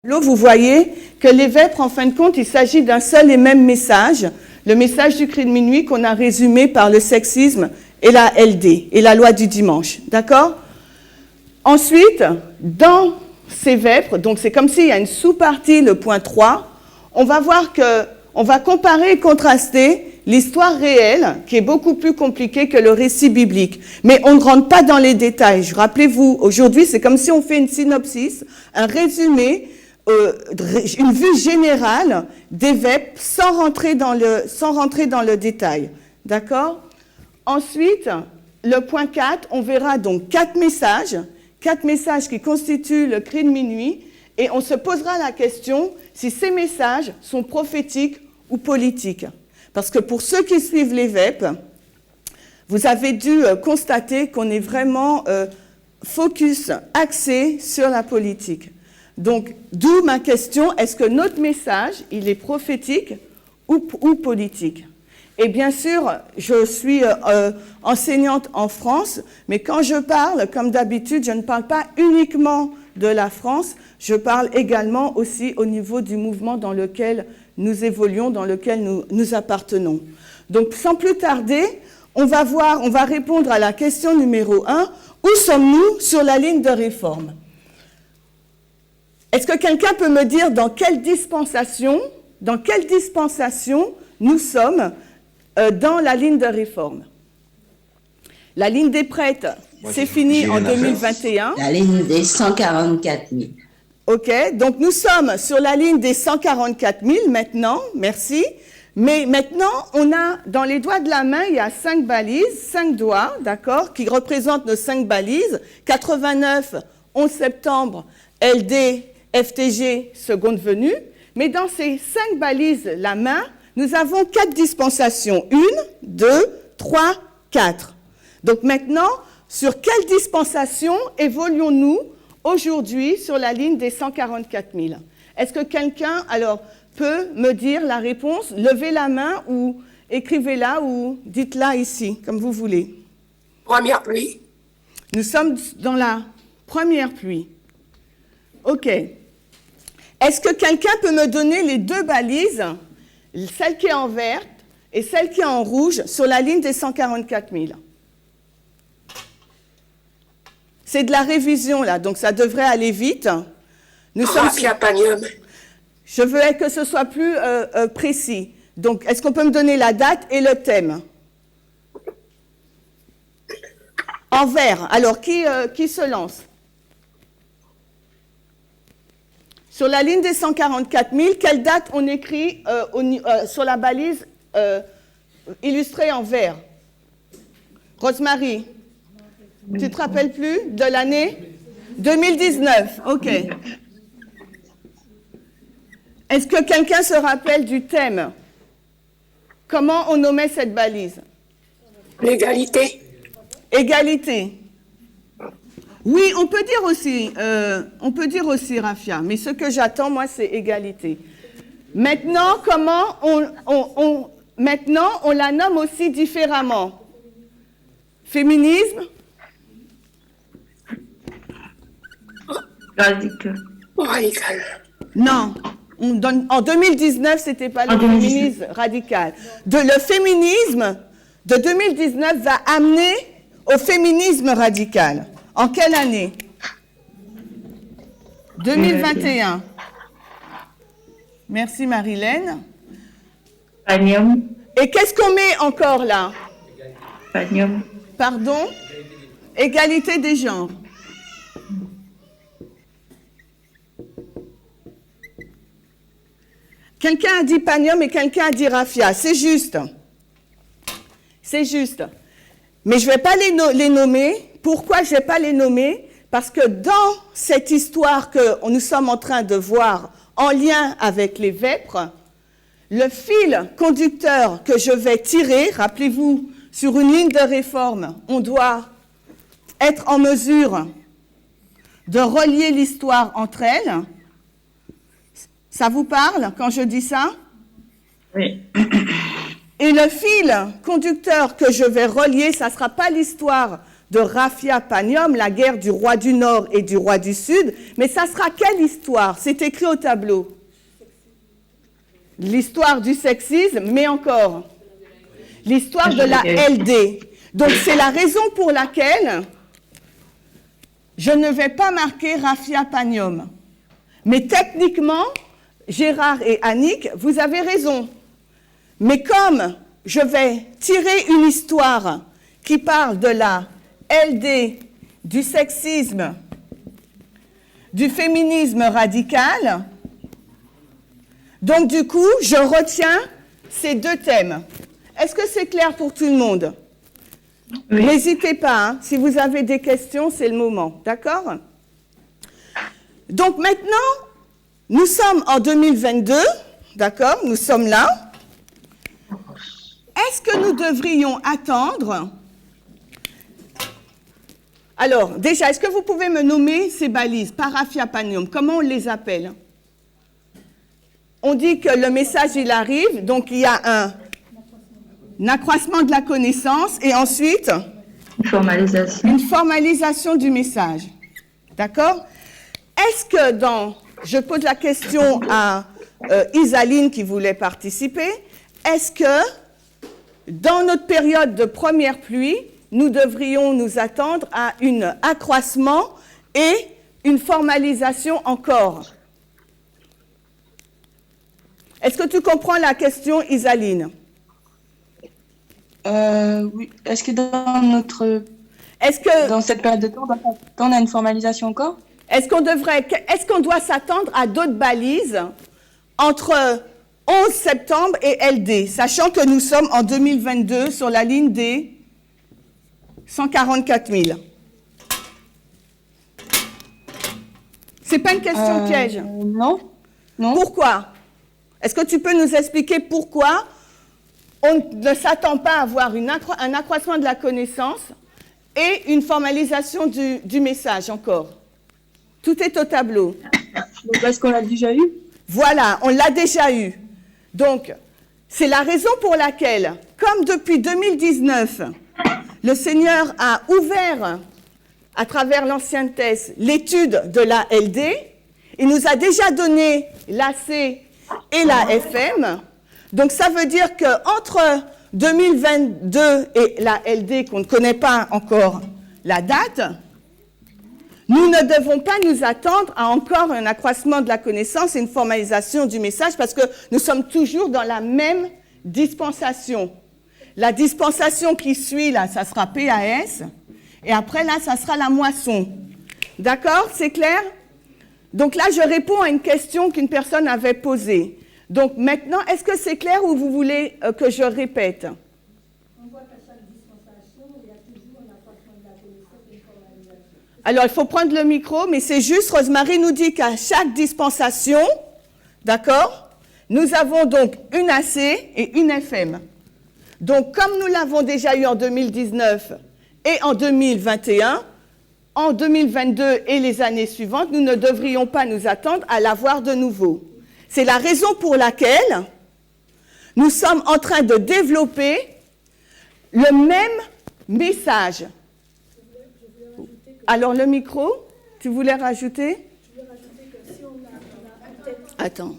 Là, vous voyez que les vêpres, en fin de compte, il s'agit d'un seul et même message, le message du cri de minuit qu'on a résumé par le sexisme et la LD, et la loi du dimanche, d'accord? Ensuite, dans ces vêpres, donc c'est comme s'il y a une sous-partie, le point 3, on va voir on va comparer et contraster l'histoire réelle, qui est beaucoup plus compliquée que le récit biblique. Mais on ne rentre pas dans les détails. Rappelez-vous, aujourd'hui, c'est comme si on fait une synopsis, un résumé, une vue générale des vêpres sans rentrer dans le détail. D'accord? Ensuite, le point 4, on verra donc 4 messages qui constituent le cri de minuit, et on se posera la question si ces messages sont prophétiques ou politiques. Parce que pour ceux qui suivent les vêpres, vous avez dû constater qu'on est vraiment focus, axé sur la politique. Donc, d'où ma question, est-ce que notre message, il est prophétique ou politique? Et bien sûr, je suis enseignante en France, mais quand je parle, comme d'habitude, je ne parle pas uniquement de la France, je parle également aussi au niveau du mouvement dans lequel nous évoluons, dans lequel nous appartenons. Donc, sans plus tarder, on va répondre à la question numéro 1, où sommes-nous sur la ligne de réforme? Est-ce que quelqu'un peut me dire dans quelle dispensation nous sommes dans la ligne de réforme? La ligne des prêtres, c'est fini en 2021. La ligne des 144 000. OK, donc nous sommes sur la ligne des 144 000 maintenant, merci. Mais maintenant, on a dans les doigts de la main, il y a 5 balises, 5 doigts, d'accord, qui représentent nos 5 balises. 89, 11 septembre, LD, FTG, seconde venue. Mais dans ces 5 balises, la main, nous avons 4 dispensations. 1, 2, 3, 4. Donc maintenant, sur quelle dispensation évoluons-nous aujourd'hui sur la ligne des 144 000? Est-ce que quelqu'un, alors, peut me dire la réponse? Levez la main ou écrivez-la ou dites-la ici, comme vous voulez. Première pluie. Nous sommes dans la première pluie. OK. Est-ce que quelqu'un peut me donner les 2 balises, celle qui est en verte et celle qui est en rouge, sur la ligne des 144 000? C'est de la révision, là, donc ça devrait aller vite. Nous sommes... Je veux que ce soit plus précis. Donc, est-ce qu'on peut me donner la date et le thème? En vert. Alors, qui se lance? Sur la ligne des 144 000, quelle date on écrit sur la balise illustrée en vert? Rosemary, tu ne te rappelles plus de l'année? 2019, OK. Est-ce que quelqu'un se rappelle du thème? Comment on nommait cette balise? L'égalité. Égalité. Oui, on peut dire aussi, Rafia, mais ce que j'attends, moi, c'est égalité. Maintenant, maintenant, on la nomme aussi différemment. Féminisme? Radical. Non. En 2019, ce n'était pas le féminisme radical. Le féminisme de 2019 va amener au féminisme radical. En quelle année? 2021. Merci Marilène. Panium. Et qu'est-ce qu'on met encore là? Panium. Pardon? Égalité des genres. Quelqu'un a dit Panium et quelqu'un a dit Rafia. C'est juste. C'est juste. Mais je ne vais pas les nommer. Pourquoi je ne vais pas les nommer? Parce que dans cette histoire que nous sommes en train de voir en lien avec les vêpres, le fil conducteur que je vais tirer, rappelez-vous, sur une ligne de réforme, on doit être en mesure de relier l'histoire entre elles. Ça vous parle quand je dis ça? Oui. Et le fil conducteur que je vais relier, ça ne sera pas l'histoire de Raphia Panium, la guerre du roi du Nord et du roi du Sud, mais ça sera quelle histoire? C'est écrit au tableau. L'histoire du sexisme, mais encore l'histoire de la LD. Donc c'est la raison pour laquelle je ne vais pas marquer Raphia Panium. Mais techniquement, Gérard et Annick, vous avez raison. Mais comme je vais tirer une histoire qui parle de la LD, du sexisme, du féminisme radical, donc du coup, je retiens ces deux thèmes. Est-ce que c'est clair pour tout le monde? Oui. N'hésitez pas, hein, si vous avez des questions, c'est le moment, d'accord? Donc maintenant, nous sommes en 2022, d'accord? Nous sommes là. Est-ce que nous devrions attendre? Alors, déjà, est-ce que vous pouvez me nommer ces balises, Raphia Panium, comment on les appelle? On dit que le message, il arrive, donc il y a un accroissement de la connaissance et ensuite une formalisation du message. D'accord? Est-ce que je pose la question à Isaline qui voulait participer, est-ce que dans notre période de première pluie, nous devrions nous attendre à un accroissement et une formalisation encore? Est-ce que tu comprends la question, Isaline? Oui. Est-ce que dans cette période de temps, on a une formalisation encore? Est-ce qu'on doit s'attendre à d'autres balises entre 11 septembre et LD, sachant que nous sommes en 2022 sur la ligne des 144 000? C'est pas une question piège. Non. Pourquoi? Est-ce que tu peux nous expliquer pourquoi on ne s'attend pas à avoir un accroissement de la connaissance et une formalisation du message encore? Tout est au tableau. Donc, est-ce qu'on l'a déjà eu? Voilà, on l'a déjà eu. Donc, c'est la raison pour laquelle, comme depuis 2019, le Seigneur a ouvert, à travers l'Ancienne Thèse, l'étude de la LD, il nous a déjà donné l'AC et la FM. Donc, ça veut dire qu'entre 2022 et la LD, qu'on ne connaît pas encore la date, nous ne devons pas nous attendre à encore un accroissement de la connaissance et une formalisation du message parce que nous sommes toujours dans la même dispensation. La dispensation qui suit, là, ça sera PAS, et après, là, ça sera la moisson. D'accord? C'est clair? Donc là, je réponds à une question qu'une personne avait posée. Donc maintenant, est-ce que c'est clair ou vous voulez que je répète? On voit qu'à chaque dispensation, il y a toujours un accroissement de la connaissance et une formalisation. Alors, il faut prendre le micro, mais c'est juste, Rosemary nous dit qu'à chaque dispensation, d'accord, nous avons donc une AC et une FM. Donc, comme nous l'avons déjà eu en 2019 et en 2021, en 2022 et les années suivantes, nous ne devrions pas nous attendre à l'avoir de nouveau. C'est la raison pour laquelle nous sommes en train de développer le même message. Alors, le micro, tu voulais rajouter? Je voulais rajouter que si on a en tête... Attends.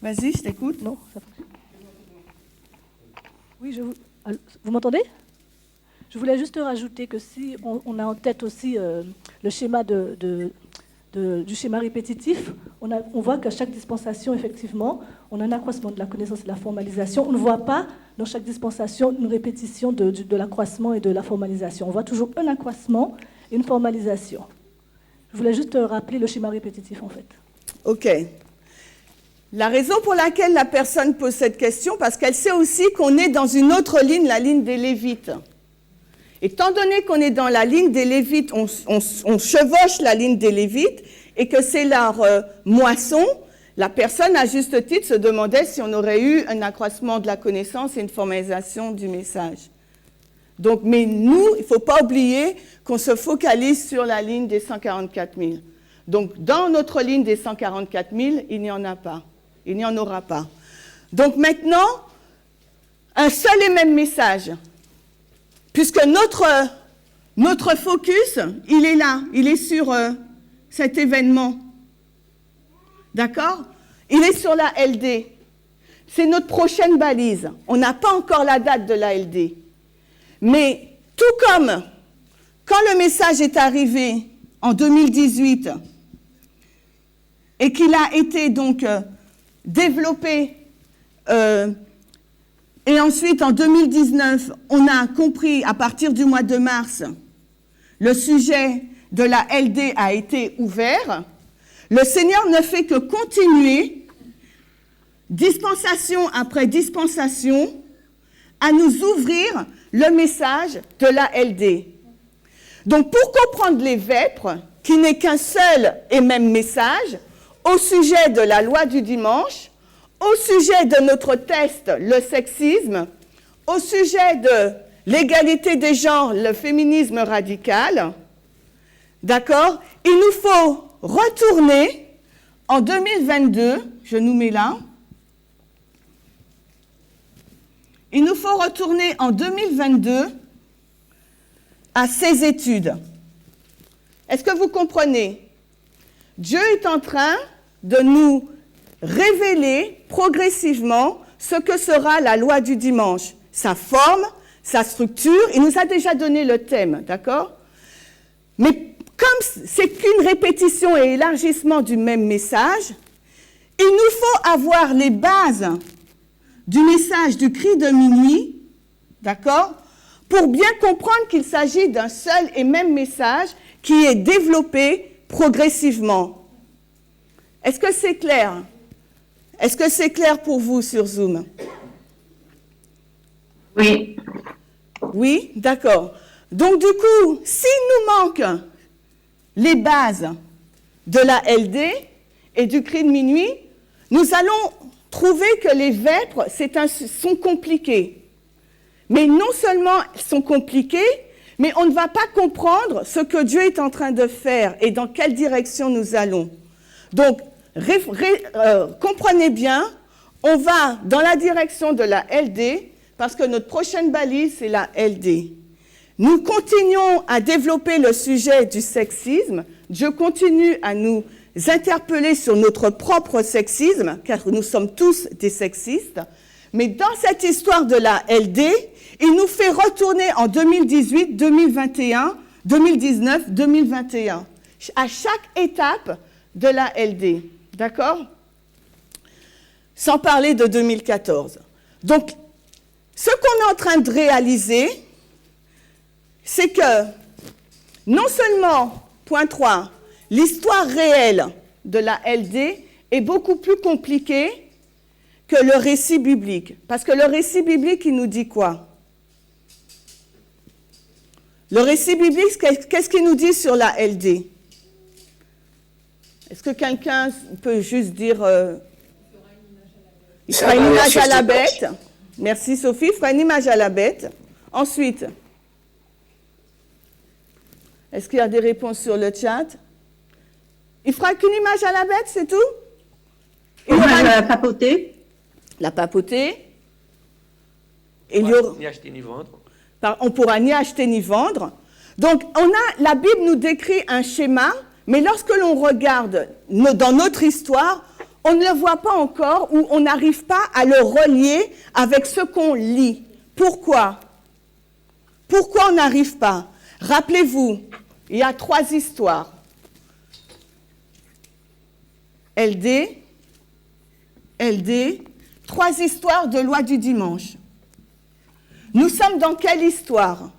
Vas-y, je t'écoute. Non, ça fonctionne. Oui, vous m'entendez? Je voulais juste rajouter que si on a en tête aussi le schéma du schéma répétitif, on voit qu'à chaque dispensation, effectivement, on a un accroissement de la connaissance et de la formalisation. On ne voit pas dans chaque dispensation une répétition de l'accroissement et de la formalisation. On voit toujours un accroissement et une formalisation. Je voulais juste rappeler le schéma répétitif, en fait. OK. La raison pour laquelle la personne pose cette question, parce qu'elle sait aussi qu'on est dans une autre ligne, la ligne des Lévites. Étant donné qu'on est dans la ligne des Lévites, on chevauche la ligne des Lévites, et que c'est leur moisson, la personne, à juste titre, se demandait si on aurait eu un accroissement de la connaissance et une formalisation du message. Donc, mais nous, il ne faut pas oublier qu'on se focalise sur la ligne des 144 000. Donc, dans notre ligne des 144 000, il n'y en a pas. Il n'y en aura pas. Donc maintenant, un seul et même message. Puisque notre focus, il est là. Il est sur cet événement. D'accord? Il est sur la LD. C'est notre prochaine balise. On n'a pas encore la date de la LD. Mais tout comme quand le message est arrivé en 2018 et qu'il a été donc développé et ensuite en 2019, on a compris à partir du mois de mars, le sujet de la LD a été ouvert. Le Seigneur ne fait que continuer, dispensation après dispensation, à nous ouvrir le message de la LD. Donc, pour comprendre les vêpres, qui n'est qu'un seul et même message, au sujet de la loi du dimanche, au sujet de notre test, le sexisme, au sujet de l'égalité des genres, le féminisme radical, d'accord? Il nous faut retourner en 2022, je nous mets là, il nous faut retourner en 2022 à ces études. Est-ce que vous comprenez? Dieu est en train de nous révéler progressivement ce que sera la loi du dimanche, sa forme, sa structure. Il nous a déjà donné le thème, d'accord? Mais comme c'est qu'une répétition et élargissement du même message, il nous faut avoir les bases du message du cri de minuit, d'accord, pour bien comprendre qu'il s'agit d'un seul et même message qui est développé progressivement. Est-ce que c'est clair? Est-ce que c'est clair pour vous sur Zoom? Oui. Oui, d'accord. Donc du coup, s'il nous manque les bases de la LD et du cri de minuit, nous allons trouver que les vêpres sont compliquées. Mais non seulement sont compliquées, mais on ne va pas comprendre ce que Dieu est en train de faire et dans quelle direction nous allons. Donc, comprenez bien, on va dans la direction de la LD parce que notre prochaine balise, c'est la LD. Nous continuons à développer le sujet du sexisme. Dieu continue à nous interpeller sur notre propre sexisme, car nous sommes tous des sexistes. Mais dans cette histoire de la LD, il nous fait retourner en 2018, 2021, 2019, 2021, à chaque étape de la LD. D'accord? Sans parler de 2014. Donc, ce qu'on est en train de réaliser, c'est que non seulement, point 3, l'histoire réelle de la LD est beaucoup plus compliquée que le récit biblique. Parce que le récit biblique, il nous dit quoi? Le récit biblique, qu'est-ce qu'il nous dit sur la LD? Est-ce que quelqu'un peut juste dire... il fera une image à la bête. Merci Sophie, il fera une image à la bête. Ensuite, est-ce qu'il y a des réponses sur le chat? Il fera qu'une image à la bête, c'est tout? Il aura la papauté. La papauté. Et ni acheter ni vendre. On pourra ni acheter ni vendre. Donc, la Bible nous décrit un schéma, mais lorsque l'on regarde dans notre histoire, on ne le voit pas encore ou on n'arrive pas à le relier avec ce qu'on lit. Pourquoi? Pourquoi on n'arrive pas? Rappelez-vous, il y a 3 histoires. LD, 3 histoires de loi du dimanche. Nous sommes dans quelle histoire?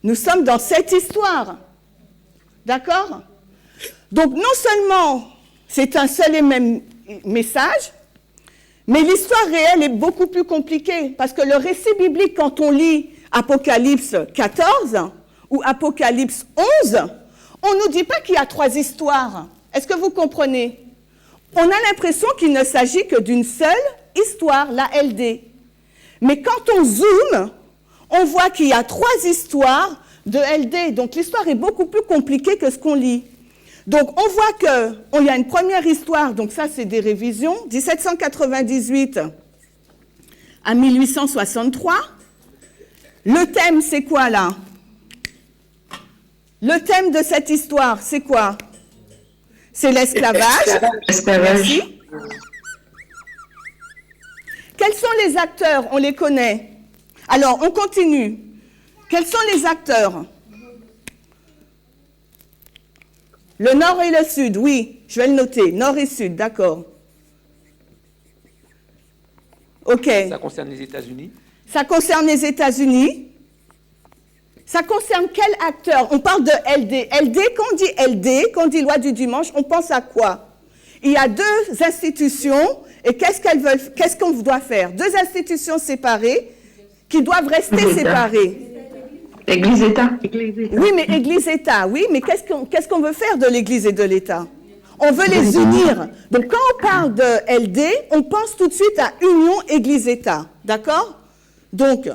Nous sommes dans cette histoire. D'accord? Donc, non seulement c'est un seul et même message, mais l'histoire réelle est beaucoup plus compliquée. Parce que le récit biblique, quand on lit Apocalypse 14 ou Apocalypse 11, on ne nous dit pas qu'il y a 3 histoires. Est-ce que vous comprenez? On a l'impression qu'il ne s'agit que d'une seule histoire, la LD. Mais quand on zoome, on voit qu'il y a 3 histoires de LD. Donc l'histoire est beaucoup plus compliquée que ce qu'on lit. Donc on voit qu'il y a une première histoire, donc ça c'est des révisions, 1798 à 1863. Le thème c'est quoi là? Le thème de cette histoire c'est quoi? C'est l'esclavage. Merci. Quels sont les acteurs? On les connaît. Alors, on continue. Quels sont les acteurs? Le nord et le sud, oui, je vais le noter. Nord et sud, d'accord. OK. Ça concerne les États-Unis? Ça concerne les États-Unis. Ça concerne quel acteur? On parle de LD. LD, quand on dit LD, quand on dit loi du dimanche, on pense à quoi? Il y a 2 institutions, et qu'est-ce qu'on doit faire? 2 institutions séparées qui doivent rester séparées. Église-État. Oui, mais Église-État, oui, mais qu'est-ce qu'on veut faire de l'Église et de l'État? On veut les unir. Donc, quand on parle de LD, on pense tout de suite à union Église-État, d'accord? Donc,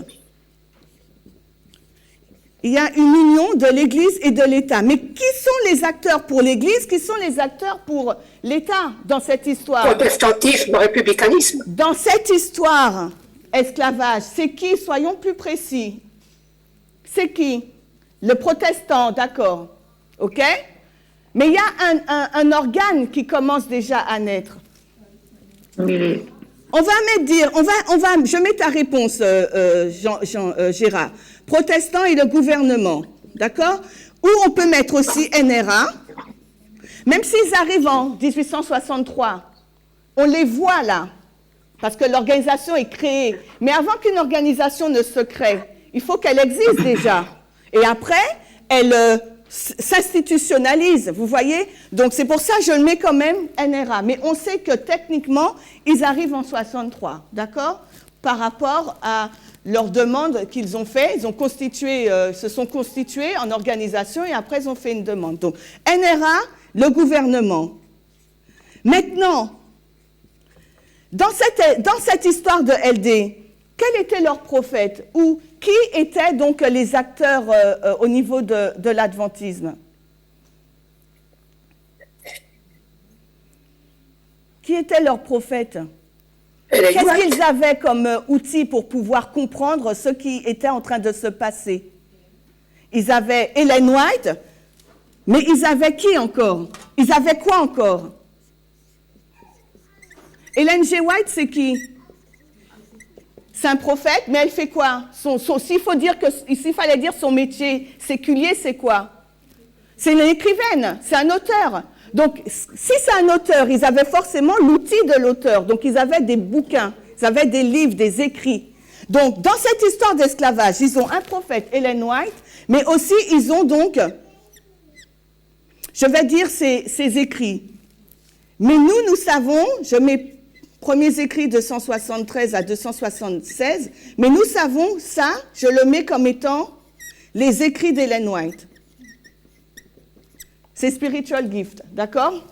il y a une union de l'Église et de l'État. Mais qui sont les acteurs pour l'Église? Qui sont les acteurs pour l'État dans cette histoire? Protestantisme, républicanisme. Dans cette histoire, esclavage, c'est qui? Soyons plus précis. C'est qui? Le protestant, d'accord. OK? Mais il y a un organe qui commence déjà à naître. Oui. On va je mets ta réponse, Gérard. Protestant et le gouvernement, d'accord? Ou on peut mettre aussi NRA, même s'ils arrivent en 1863. On les voit là, parce que l'organisation est créée. Mais avant qu'une organisation ne se crée, il faut qu'elle existe déjà. Et après, elle s'institutionnalise, vous voyez? Donc c'est pour ça que je le mets quand même NRA. Mais on sait que techniquement, ils arrivent en 63, d'accord? Par rapport à leur demande qu'ils ont fait, ils ont se sont constitués en organisation et après ils ont fait une demande. Donc NRA, le gouvernement. Maintenant, dans cette histoire de LD, quel était leur prophète ou qui étaient donc les acteurs au niveau de l'adventisme? Qui était leur prophète? Qu'est-ce qu'ils avaient comme outil pour pouvoir comprendre ce qui était en train de se passer? Ils avaient Ellen White, mais ils avaient qui encore? Ils avaient quoi encore? Ellen G. White, c'est qui? C'est un prophète, mais elle fait quoi? S'il fallait dire son métier séculier, c'est quoi? C'est une écrivaine, c'est un auteur. Donc, si c'est un auteur, ils avaient forcément l'outil de l'auteur. Donc, ils avaient des bouquins, ils avaient des livres, des écrits. Donc, dans cette histoire d'esclavage, ils ont un prophète, Ellen White, mais aussi, ils ont donc, je vais dire, ces écrits. Mais nous savons, je mets premiers écrits de 173 à 276, mais nous savons ça, je le mets comme étant les écrits d'Ellen White. C'est Spiritual Gift, d'accord?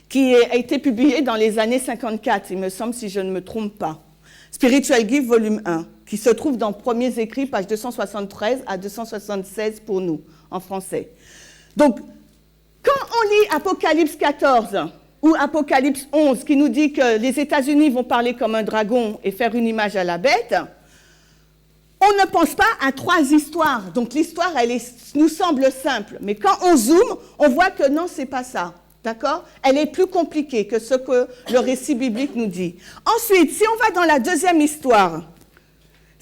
Qui a été publié dans les années 54, il me semble, si je ne me trompe pas. Spiritual Gift, volume 1, qui se trouve dans Premiers écrits, page 273 à 276 pour nous, en français. Donc, quand on lit Apocalypse 14 ou Apocalypse 11, qui nous dit que les États-Unis vont parler comme un dragon et faire une image à la bête, on ne pense pas à 3 histoires. Donc l'histoire, nous semble simple. Mais quand on zoome, on voit que non, c'est pas ça. D'accord? Elle est plus compliquée que ce que le récit biblique nous dit. Ensuite, si on va dans la deuxième histoire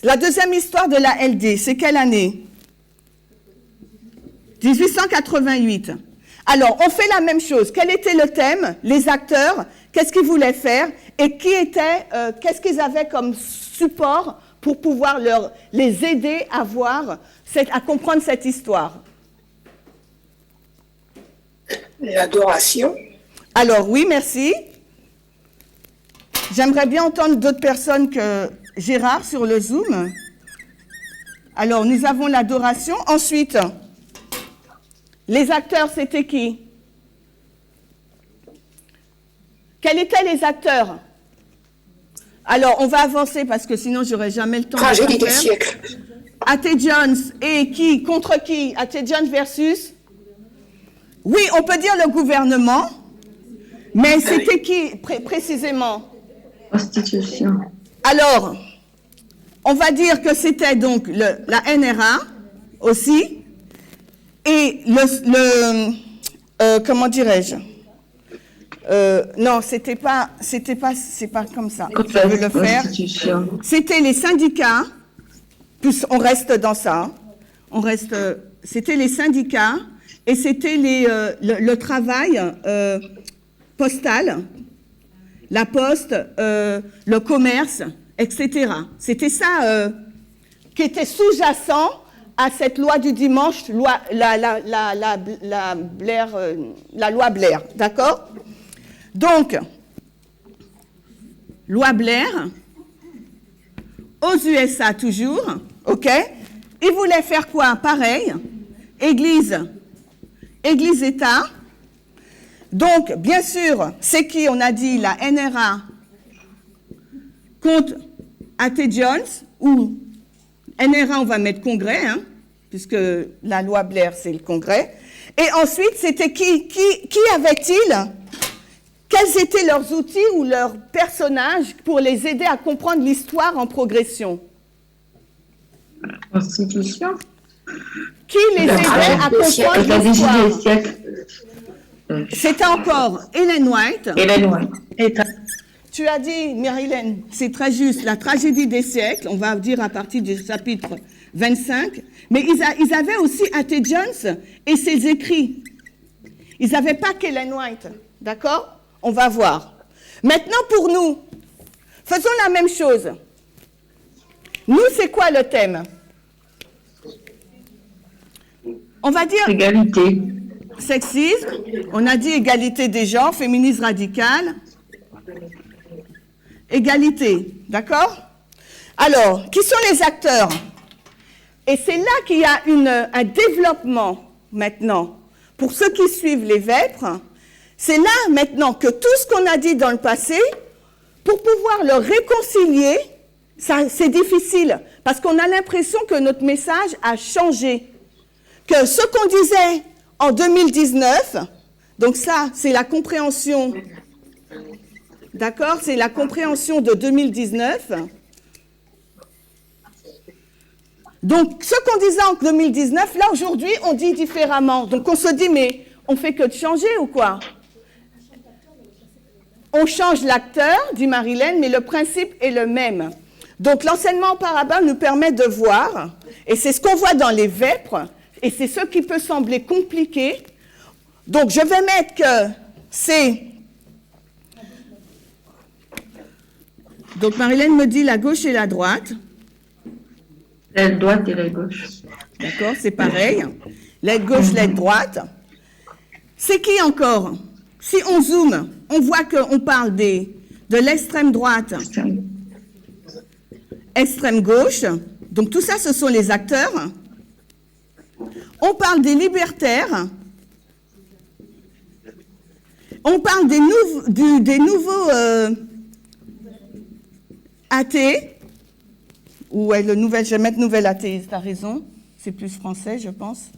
de la LD, c'est quelle année? 1888. Alors, on fait la même chose. Quel était le thème? Les acteurs, qu'est-ce qu'ils voulaient faire? Et qu'est-ce qu'ils avaient comme support pour pouvoir les aider à comprendre cette histoire? L'adoration. Alors, oui, merci. J'aimerais bien entendre d'autres personnes que Gérard sur le Zoom. Alors, nous avons l'adoration. Ensuite, les acteurs, c'était qui? Quels étaient les acteurs? Alors, on va avancer parce que sinon, j'aurai jamais le temps de Tragédie tout des faire. siècles. A.T. Jones et qui? Contre qui? A.T. Jones versus? Oui, on peut dire le gouvernement, mais c'était qui précisément? Prostitution. Alors, on va dire que c'était donc la NRA aussi, et comment dirais-je? Non, c'est pas comme ça. Contre Je la veux le faire. prostitution. C'était les syndicats, plus on reste dans ça, c'était les syndicats et c'était le travail postal, la poste, le commerce, etc. C'était ça qui était sous-jacent à cette loi du dimanche, la loi Blair, d'accord? Donc, loi Blair, aux USA toujours, ok? Ils voulaient faire quoi? Pareil, Église-État. Donc, bien sûr, c'est qui? On a dit la NRA contre A.T. Jones, ou NRA, on va mettre Congrès, hein, puisque la loi Blair, c'est le Congrès. Et ensuite, c'était qui avait-il? Quels étaient leurs outils ou leurs personnages pour les aider à comprendre l'histoire en progression? Prostitution. Qui les aidait à La comprendre tragédie l'histoire? des siècles. C'était encore Ellen White. Hélène White. Tu as dit, Marilyn, c'est très juste, la tragédie des siècles, on va dire à partir du chapitre 25, mais ils avaient aussi A.T. Jones et ses écrits. Ils n'avaient pas qu'Ellen White, d'accord? On va voir. Maintenant, pour nous, faisons la même chose. Nous, c'est quoi le thème? On va dire Égalité. sexisme, on a dit égalité des genres, féminisme radical, égalité, d'accord? Alors, qui sont les acteurs? Et c'est là qu'il y a un développement maintenant. Pour ceux qui suivent les vêpres, c'est là maintenant que tout ce qu'on a dit dans le passé, pour pouvoir le réconcilier, c'est difficile, parce qu'on a l'impression que notre message a changé. Que ce qu'on disait en 2019, donc ça, c'est la compréhension, d'accord? C'est la compréhension de 2019. Donc, ce qu'on disait en 2019, là, aujourd'hui, on dit différemment. Donc, on se dit, mais on fait que de changer ou quoi? On change l'acteur, dit Marilyn, mais le principe est le même. Donc, l'enseignement en parabole nous permet de voir, et c'est ce qu'on voit dans les vêpres, et c'est ce qui peut sembler compliqué. Donc, je vais mettre que c'est... Donc, Marilyn me dit la gauche et la droite. L'aile droite et l'aile gauche. D'accord, c'est pareil. L'aile gauche, l'aile droite. C'est qui encore? Si on zoome, on voit qu'on parle de l'extrême droite, extrême gauche. Donc, tout ça, ce sont les acteurs. On parle des libertaires. On parle des nouveaux athées. Ou je vais mettre nouvel athéiste, tu as raison. C'est plus français, je pense.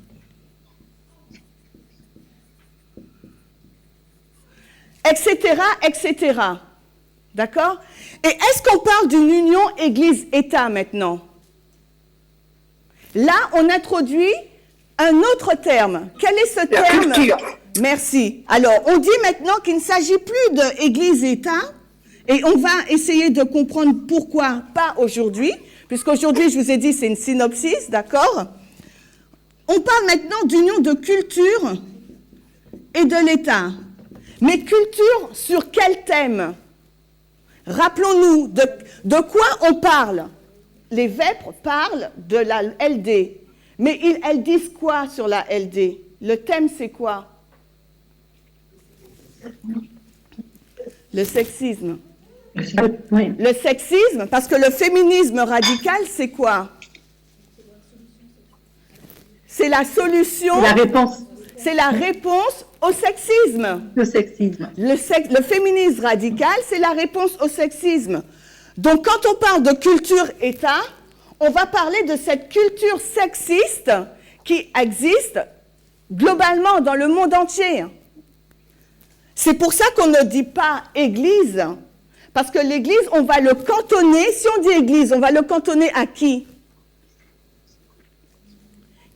Etc., etc. D'accord? Et est-ce qu'on parle d'une union Église-État maintenant? Là, on introduit un autre terme. Quel est ce La terme? culture. Merci. Alors, on dit maintenant qu'il ne s'agit plus d'Église-État, et on va essayer de comprendre pourquoi pas aujourd'hui, puisqu'aujourd'hui, je vous ai dit, c'est une synopsis, d'accord? On parle maintenant d'union de culture et de l'État. Mais culture sur quel thème? Rappelons-nous, de quoi on parle? Les vêpres parlent de la LD. Mais elles disent quoi sur la LD? Le thème, c'est quoi? Le sexisme. Oui. Le sexisme, parce que le féminisme radical, c'est quoi? C'est la solution. La réponse. c'est la réponse au sexisme. Le sexisme. Le féminisme radical, c'est la réponse au sexisme. Donc, quand on parle de culture-État, on va parler de cette culture sexiste qui existe globalement dans le monde entier. C'est pour ça qu'on ne dit pas Église, parce que l'Église, on va le cantonner. Si on dit Église, on va le cantonner à qui?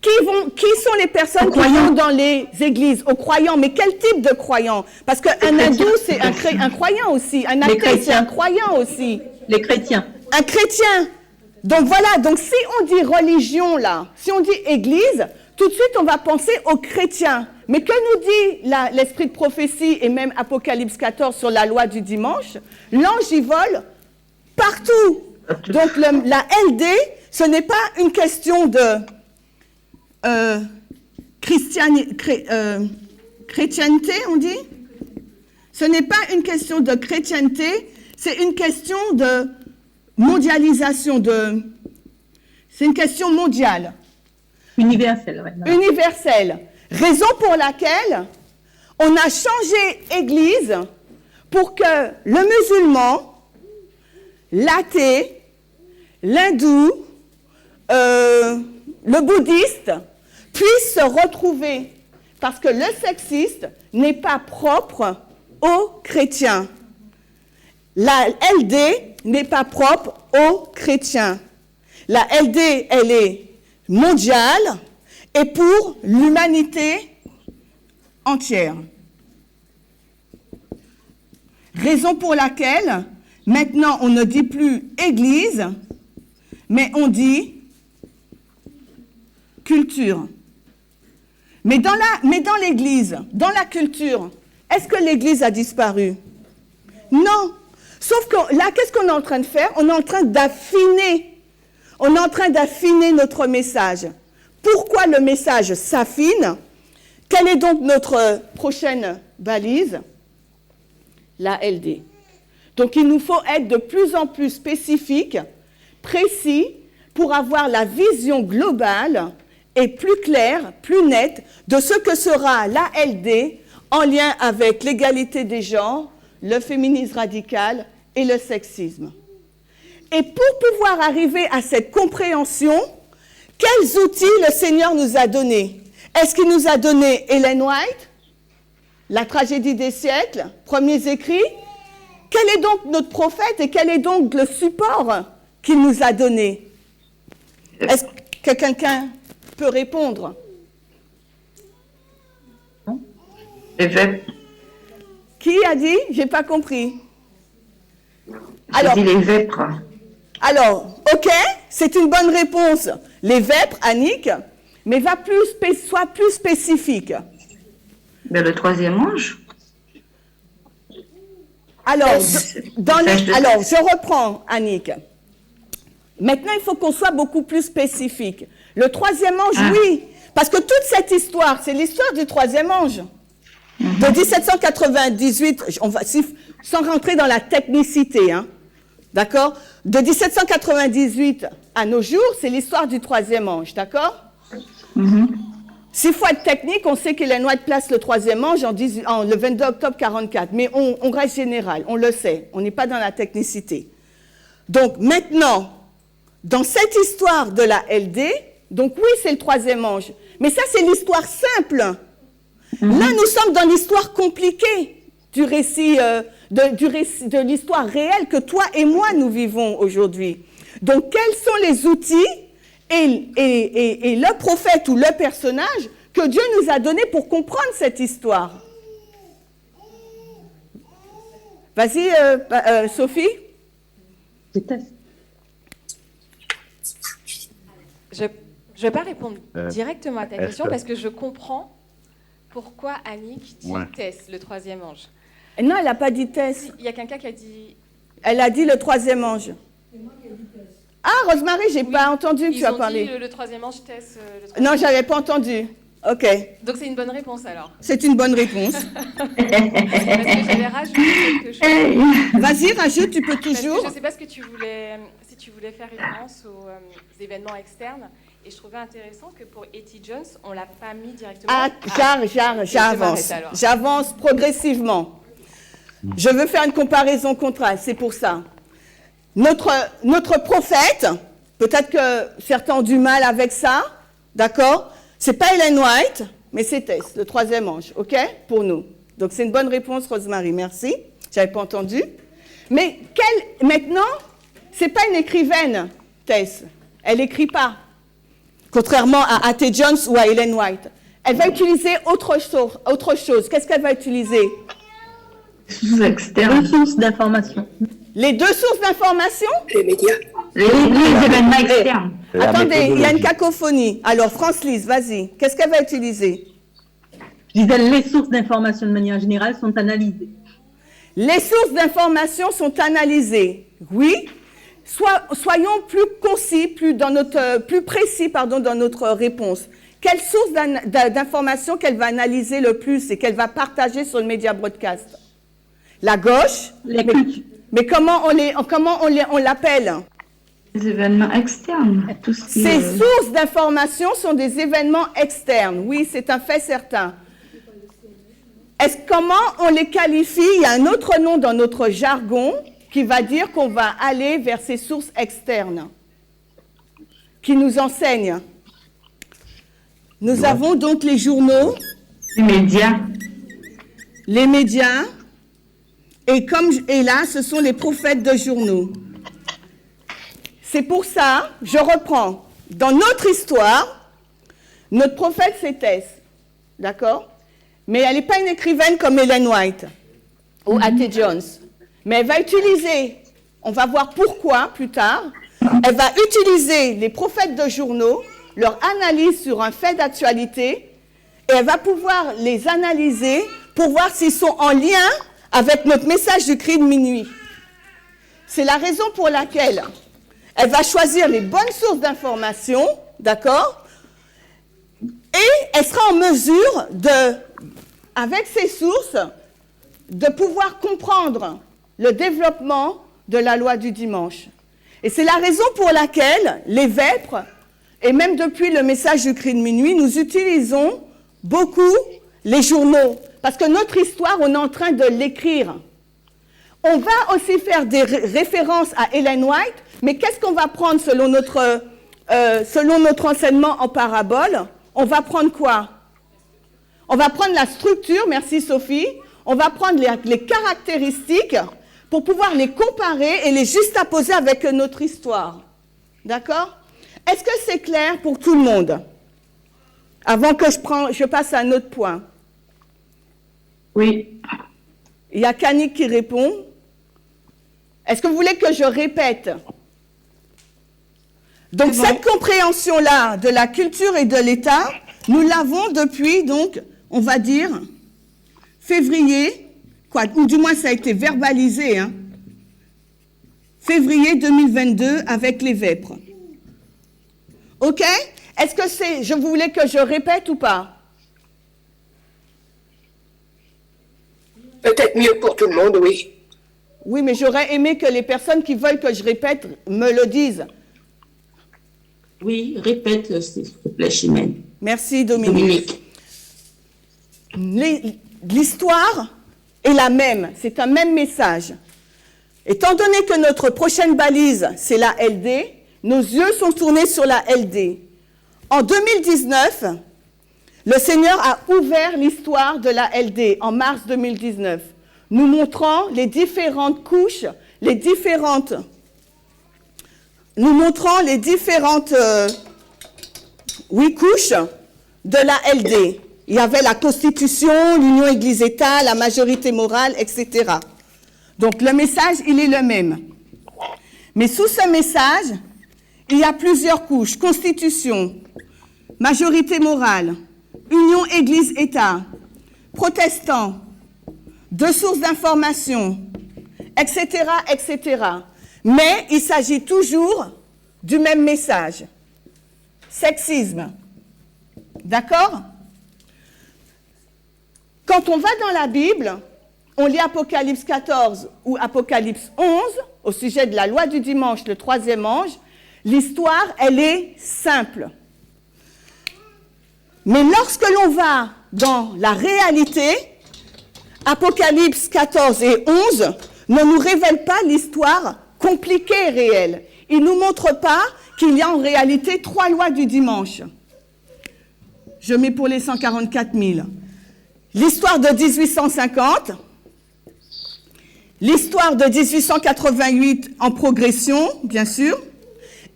Qui sont les personnes qui vont dans les églises? Aux croyants. Mais quel type de croyants? Parce qu'un hindou, c'est un croyant aussi. Un athée, c'est un croyant aussi. Les chrétiens. Un chrétien. Donc voilà, donc si on dit religion là, si on dit église, tout de suite on va penser aux chrétiens. Mais que nous dit l'esprit de prophétie et même Apocalypse 14 sur la loi du dimanche? L'ange y vole partout. Donc la LD, ce n'est pas une question de chrétienté, on dit? Ce n'est pas une question de chrétienté, c'est une question de mondialisation, c'est une question mondiale. Universelle. Ouais, universelle. Raison pour laquelle on a changé Église pour que le musulman, l'athée, l'hindou, le bouddhiste puissent se retrouver. Parce que le sexiste n'est pas propre aux chrétiens. La LD n'est pas propre aux chrétiens. La LD, elle est mondiale et pour l'humanité entière. Raison pour laquelle, maintenant, on ne dit plus Église, mais on dit culture. Mais dans l'Église, dans la culture, est-ce que l'Église a disparu? Non. Sauf que là, qu'est-ce qu'on est en train de faire? On est en train d'affiner. On est en train d'affiner notre message. Pourquoi le message s'affine? Quelle est donc notre prochaine balise? La LD. Donc, il nous faut être de plus en plus spécifique, précis, pour avoir la vision globale et plus claire, plus nette, de ce que sera la LD en lien avec l'égalité des genres, le féminisme radical et le sexisme. Et pour pouvoir arriver à cette compréhension, quels outils le Seigneur nous a donnés? Est-ce qu'il nous a donné Ellen White, la tragédie des siècles, premiers écrits? Quel est donc notre prophète et quel est donc le support qu'il nous a donné? Est-ce que quelqu'un peut répondre? Les vêpres. Qui a dit? J'ai pas compris. Alors, j'ai dit les vêpres. Alors, ok, c'est une bonne réponse. Les vêpres, Annick, mais sois plus spécifique. Mais le troisième ange. Alors, alors, je reprends, Annick. Maintenant, il faut qu'on soit beaucoup plus spécifique. Le troisième ange, oui, parce que toute cette histoire, c'est l'histoire du troisième ange. De 1798, sans rentrer dans la technicité, hein, d'accord? De 1798 à nos jours, c'est l'histoire du troisième ange, d'accord? S'il faut être technique, on sait qu'Ellen White place le troisième ange le 22 octobre 44, mais on reste général, on le sait, on n'est pas dans la technicité. Donc maintenant, dans cette histoire de la LD, donc oui, c'est le troisième ange, mais ça c'est l'histoire simple. Là, nous sommes dans l'histoire compliquée du récit, de l'histoire réelle que toi et moi, nous vivons aujourd'hui. Donc, quels sont les outils et le prophète ou le personnage que Dieu nous a donné pour comprendre cette histoire? Vas-y, Sophie. Je ne vais pas répondre directement à ta question parce que je comprends pourquoi Annick dit Tess, le troisième ange. Non, elle n'a pas dit Tess. Il y a quelqu'un qui a dit... Elle a dit le troisième ange. Ah, Rosemary, j'ai pas entendu que tu as parlé. Ils ont dit le troisième ange, Tess. Non, j'avais pas entendu. Ok. Donc c'est une bonne réponse alors. C'est une bonne réponse. Parce que j'avais rajouté quelque chose. Vas-y, rajoute, tu peux toujours. Je ne sais pas si tu voulais faire référence aux événements externes. Et je trouvais intéressant que pour Etty Jones, on ne l'a pas mis directement. J'avance. J'avance progressivement. Je veux faire une comparaison contraste, c'est pour ça. Notre prophète, peut-être que certains ont du mal avec ça, d'accord? C'est pas Ellen White, mais c'est Tess, le troisième ange, ok? Pour nous. Donc c'est une bonne réponse, Rosemary, merci. J'avais pas entendu. Mais maintenant, c'est pas une écrivaine, Tess. Elle écrit pas. Contrairement à Etty Jones ou à Ellen White. Elle va utiliser autre chose. Qu'est-ce qu'elle va utiliser? Sources externes. Deux sources d'information. Les deux sources d'information? Les médias. Les événements externes. Attendez, il y a une cacophonie. Alors, France-Lise, vas-y. Qu'est-ce qu'elle va utiliser? Je disais, les sources d'information de manière générale sont analysées. Les sources d'information sont analysées. Oui. Soyons plus concis, plus précis dans notre réponse. Quelle source d'information qu'elle va analyser le plus et qu'elle va partager sur le média broadcast? La gauche. Mais comment on l'appelle? Les événements externes. Ces sources d'information sont des événements externes. Oui, c'est un fait certain. Comment on les qualifie? Il y a un autre nom dans notre jargon qui va dire qu'on va aller vers ces sources externes qui nous enseignent. Nous avons donc les journaux. Les médias. Les médias. Et là, ce sont les prophètes de journaux. C'est pour ça, je reprends. Dans notre histoire, notre prophète, c'est Tess. D'accord? Mais elle n'est pas une écrivaine comme Ellen White ou Etty Jones. Mais elle va utiliser, on va voir pourquoi plus tard, elle va utiliser les prophètes de journaux, leur analyse sur un fait d'actualité, et elle va pouvoir les analyser pour voir s'ils sont en lien avec notre message du cri de minuit. C'est la raison pour laquelle elle va choisir les bonnes sources d'information, d'accord? Et elle sera en mesure avec ces sources, de pouvoir comprendre le développement de la loi du dimanche. Et c'est la raison pour laquelle les vêpres, et même depuis le message du cri de minuit, nous utilisons beaucoup les journaux. Parce que notre histoire, on est en train de l'écrire. On va aussi faire des références à Ellen White, mais qu'est-ce qu'on va prendre selon notre enseignement en parabole? On va prendre quoi? On va prendre la structure, merci Sophie, on va prendre les caractéristiques pour pouvoir les comparer et les juxtaposer avec notre histoire. D'accord? Est-ce que c'est clair pour tout le monde? Avant que je passe à un autre point. Oui. Il y a Kanik qui répond. Est-ce que vous voulez que je répète? Donc cette compréhension-là de la culture et de l'État, nous l'avons depuis, donc, on va dire, février, ou du moins ça a été verbalisé, hein, février 2022 avec les vêpres. OK? Est-ce que vous voulez que je répète ou pas? Peut-être mieux pour tout le monde, oui. Oui, mais j'aurais aimé que les personnes qui veulent que je répète me le disent. Oui, répète, s'il te plaît, Chimène. Merci, Dominique. L'histoire est la même, c'est un même message. Étant donné que notre prochaine balise, c'est la LD, nos yeux sont tournés sur la LD. En 2019, le Seigneur a ouvert l'histoire de la LD en mars 2019, nous montrant les différentes couches, couches de la LD. Il y avait la Constitution, l'Union Église-État, la majorité morale, etc. Donc le message, il est le même. Mais sous ce message, il y a plusieurs couches. Constitution, majorité morale, Union Église-État, protestants, deux sources d'information, etc., etc. Mais il s'agit toujours du même message. Sexisme. D'accord? Quand on va dans la Bible, on lit Apocalypse 14 ou Apocalypse 11, au sujet de la loi du dimanche, le troisième ange, l'histoire, elle est simple. Mais lorsque l'on va dans la réalité, Apocalypse 14 et 11 ne nous révèle pas l'histoire compliquée et réelle. Il ne nous montre pas qu'il y a en réalité 3 lois du dimanche. Je mets pour les 144 000. L'histoire de 1850, l'histoire de 1888 en progression, bien sûr,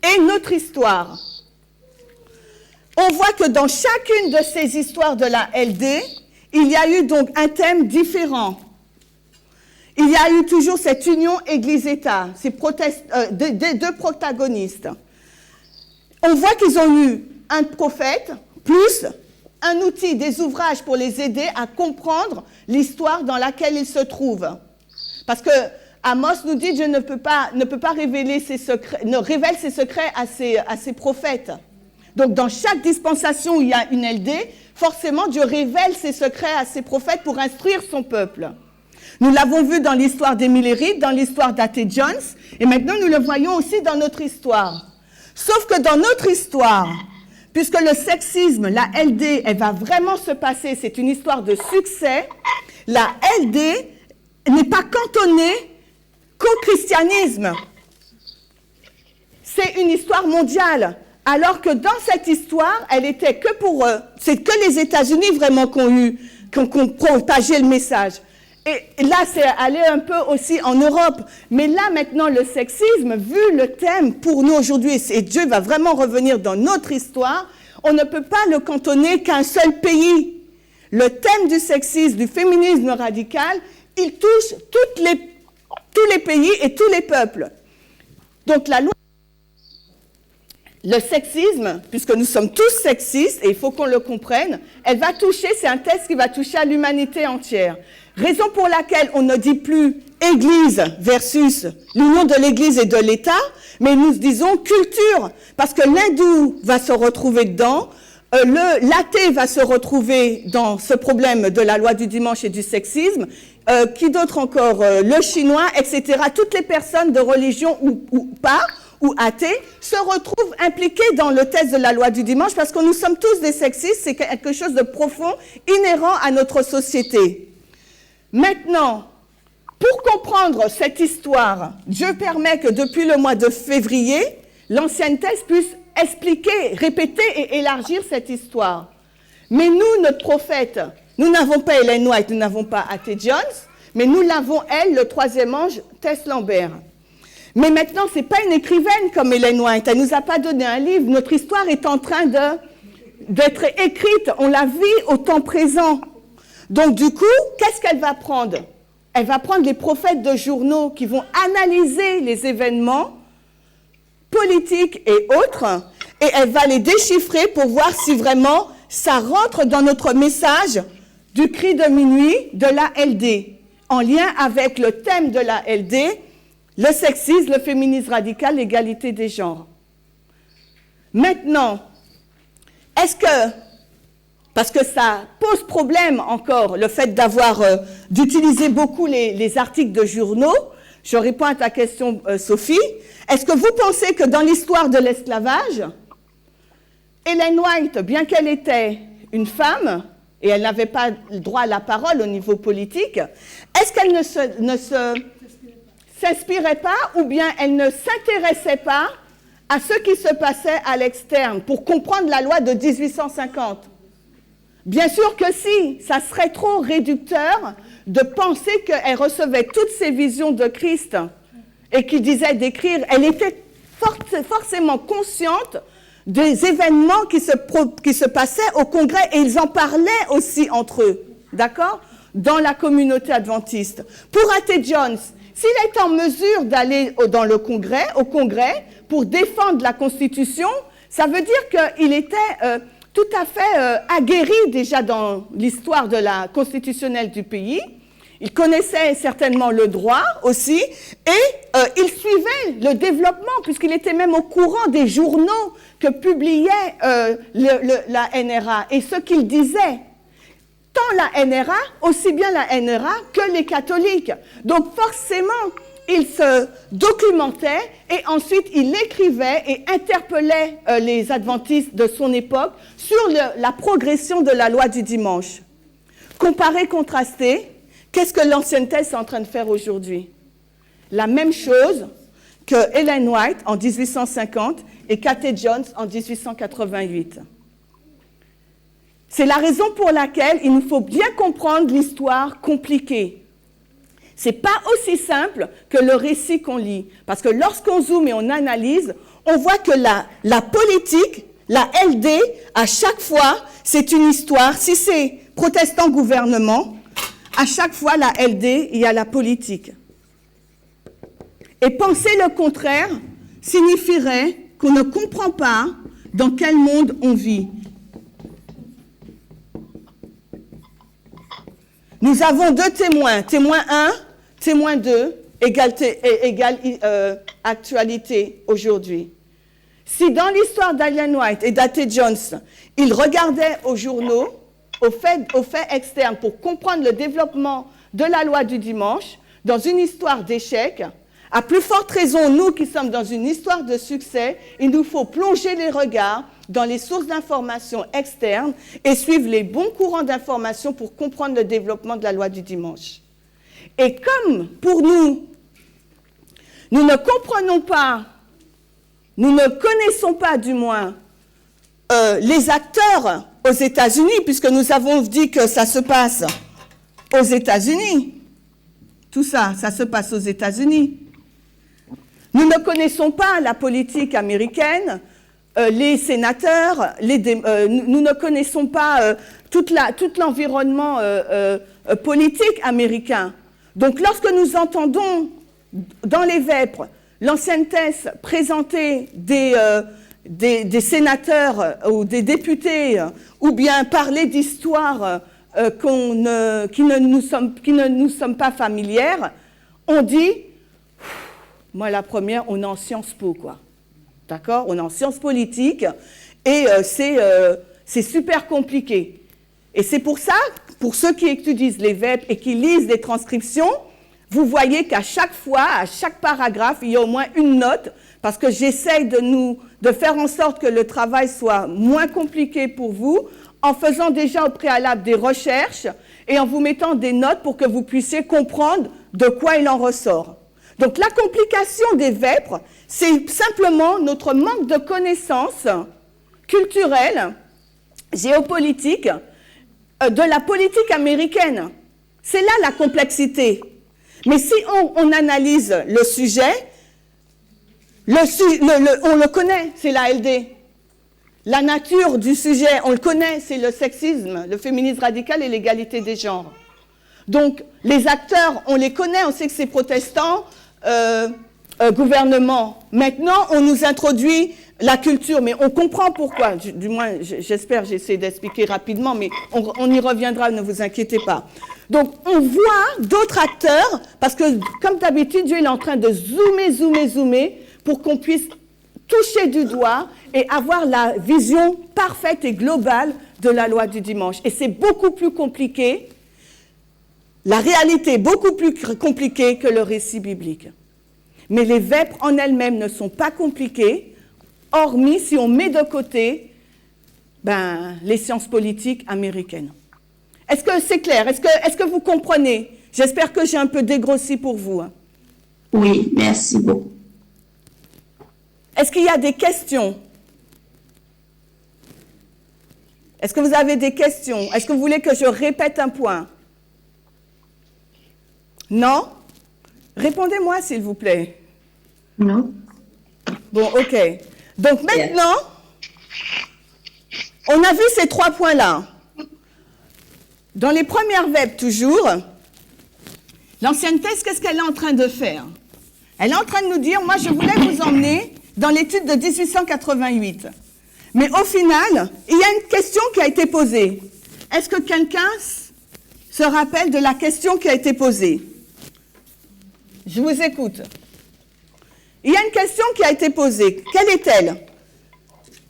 et notre histoire. On voit que dans chacune de ces histoires de la LD, il y a eu donc un thème différent. Il y a eu toujours cette union Église-État, ces deux protagonistes. On voit qu'ils ont eu un prophète, plus un outil, des ouvrages pour les aider à comprendre l'histoire dans laquelle ils se trouvent. Parce que Amos nous dit, Dieu ne peut pas révéler ses secrets, ne révèle ses secrets à ses prophètes. Donc dans chaque dispensation où il y a une LD, forcément Dieu révèle ses secrets à ses prophètes pour instruire son peuple. Nous l'avons vu dans l'histoire d'Émile Hérite, dans l'histoire d'A.T. Jones, et maintenant nous le voyons aussi dans notre histoire. Sauf que dans notre histoire, puisque le sexisme, la LD, elle va vraiment se passer, c'est une histoire de succès, la LD n'est pas cantonnée qu'au christianisme. C'est une histoire mondiale. Alors que dans cette histoire, elle était que pour eux. C'est que les États-Unis vraiment qui ont propagé le message. Et là, c'est allé un peu aussi en Europe. Mais là, maintenant, le sexisme, vu le thème pour nous aujourd'hui, et Dieu va vraiment revenir dans notre histoire, on ne peut pas le cantonner qu'à un seul pays. Le thème du sexisme, du féminisme radical, il touche tous les pays et tous les peuples. Donc la loi, le sexisme, puisque nous sommes tous sexistes, et il faut qu'on le comprenne, elle va toucher, c'est un test qui va toucher à l'humanité entière. Raison pour laquelle on ne dit plus Église versus l'union de l'Église et de l'État, mais nous disons culture, parce que l'hindou va se retrouver dedans, l'athée va se retrouver dans ce problème de la loi du dimanche et du sexisme, qui d'autre encore, le chinois, etc. Toutes les personnes de religion ou pas, ou athées, se retrouvent impliqués dans le test de la loi du dimanche parce que nous sommes tous des sexistes, c'est quelque chose de profond, inhérent à notre société. Maintenant, pour comprendre cette histoire, Dieu permet que depuis le mois de février, l'ancienne thèse puisse expliquer, répéter et élargir cette histoire. Mais nous, notre prophète, nous n'avons pas Ellen White, nous n'avons pas A.T. Jones, mais nous l'avons, elle, le troisième ange, Tess Lambert. Mais maintenant, ce n'est pas une écrivaine comme Ellen White. Elle ne nous a pas donné un livre. Notre histoire est en train d'être écrite. On la vit au temps présent. Donc, du coup, qu'est-ce qu'elle va prendre? Elle va prendre les prophètes de journaux qui vont analyser les événements politiques et autres, et elle va les déchiffrer pour voir si vraiment ça rentre dans notre message du cri de minuit de la LD, en lien avec le thème de la LD, le sexisme, le féminisme radical, l'égalité des genres. Maintenant, est-ce que, parce que ça pose problème encore, le fait d'utiliser beaucoup les articles de journaux, je réponds à ta question, Sophie, est-ce que vous pensez que dans l'histoire de l'esclavage, Ellen White, bien qu'elle était une femme, et elle n'avait pas le droit à la parole au niveau politique, est-ce qu'elle ne s'inspirait pas ou bien elle ne s'intéressait pas à ce qui se passait à l'externe pour comprendre la loi de 1850? Bien sûr que si, ça serait trop réducteur de penser qu'elle recevait toutes ces visions de Christ et qu'il disait d'écrire. Elle était forcément consciente des événements qui se passaient au Congrès et ils en parlaient aussi entre eux, d'accord, dans la communauté adventiste. Pour A.T. Jones, s'il est en mesure d'aller au Congrès, pour défendre la Constitution, ça veut dire qu'il était tout à fait aguerri déjà dans l'histoire de la constitutionnelle du pays. Il connaissait certainement le droit aussi et il suivait le développement puisqu'il était même au courant des journaux que publiait la NRA et ce qu'il disait. Tant la NRA, aussi bien la NRA que les catholiques. Donc forcément, il se documentait et ensuite il écrivait et interpellait les adventistes de son époque sur la progression de la loi du dimanche. Comparé, contrasté, qu'est-ce que l'ancienne thèse est en train de faire aujourd'hui? La même chose que Ellen White en 1850 et Kate Jones en 1888. C'est la raison pour laquelle il nous faut bien comprendre l'histoire compliquée. Ce n'est pas aussi simple que le récit qu'on lit. Parce que lorsqu'on zoome et on analyse, on voit que la politique, la LD, à chaque fois, c'est une histoire. Si c'est protestant gouvernement, à chaque fois, la LD, il y a la politique. Et penser le contraire signifierait qu'on ne comprend pas dans quel monde on vit. Nous avons deux témoins. Témoin 1, témoin 2, égale actualité aujourd'hui. Si dans l'histoire d'Ellen White et d'A.T. Jones, ils regardaient aux journaux, aux faits externes pour comprendre le développement de la loi du dimanche, dans une histoire d'échec, à plus forte raison, nous qui sommes dans une histoire de succès, il nous faut plonger les regards dans les sources d'information externes et suivre les bons courants d'information pour comprendre le développement de la loi du dimanche. Et comme pour nous, nous ne comprenons pas, nous ne connaissons pas du moins les acteurs aux États-Unis, puisque nous avons dit que ça se passe aux États-Unis. Tout ça, ça se passe aux États-Unis. Nous ne connaissons pas la politique américaine, les sénateurs, nous ne connaissons pas tout l'environnement politique américain. Donc lorsque nous entendons dans les vêpres l'ancienne thèse présenter des sénateurs ou des députés ou bien parler d'histoires qui ne nous sommes pas familières, on dit, moi la première, on est en Sciences Po, quoi. D'accord? On est en sciences politiques et c'est super compliqué. Et c'est pour ça, pour ceux qui étudient les vêpres et qui lisent des transcriptions, vous voyez qu'à chaque fois, à chaque paragraphe, il y a au moins une note, parce que j'essaye de faire en sorte que le travail soit moins compliqué pour vous, en faisant déjà au préalable des recherches et en vous mettant des notes pour que vous puissiez comprendre de quoi il en ressort. Donc la complication des vêpres, c'est simplement notre manque de connaissances culturelles, géopolitiques, de la politique américaine. C'est là la complexité. Mais si on analyse le sujet, on le connaît, c'est la LD. La nature du sujet, on le connaît, c'est le sexisme, le féminisme radical et l'égalité des genres. Donc, les acteurs, on les connaît, on sait que c'est protestant, gouvernement. Maintenant, on nous introduit la culture, mais on comprend pourquoi. Du moins, j'espère, j'essaie d'expliquer rapidement, mais on y reviendra, ne vous inquiétez pas. Donc, on voit d'autres acteurs, parce que, comme d'habitude, Dieu est en train de zoomer, pour qu'on puisse toucher du doigt et avoir la vision parfaite et globale de la loi du dimanche. Et c'est beaucoup plus compliqué, la réalité est beaucoup plus compliquée que le récit biblique. Mais les vêpres en elles-mêmes ne sont pas compliquées, hormis si on met de côté les sciences politiques américaines. Est-ce que c'est clair? Est-ce que vous comprenez? J'espère que j'ai un peu dégrossi pour vous. Oui, merci beaucoup. Est-ce qu'il y a des questions? Est-ce que vous avez des questions? Est-ce que vous voulez que je répète un point? Non? Répondez-moi, s'il vous plaît. Non. Bon, ok. Donc maintenant, on a vu ces trois points-là. Dans les premières vêpres, toujours, l'ancienne thèse, qu'est-ce qu'elle est en train de faire? Elle est en train de nous dire, moi, je voulais vous emmener dans l'étude de 1888. Mais au final, il y a une question qui a été posée. Est-ce que quelqu'un se rappelle de la question qui a été posée? Je vous écoute. Il y a une question qui a été posée. Quelle est-elle?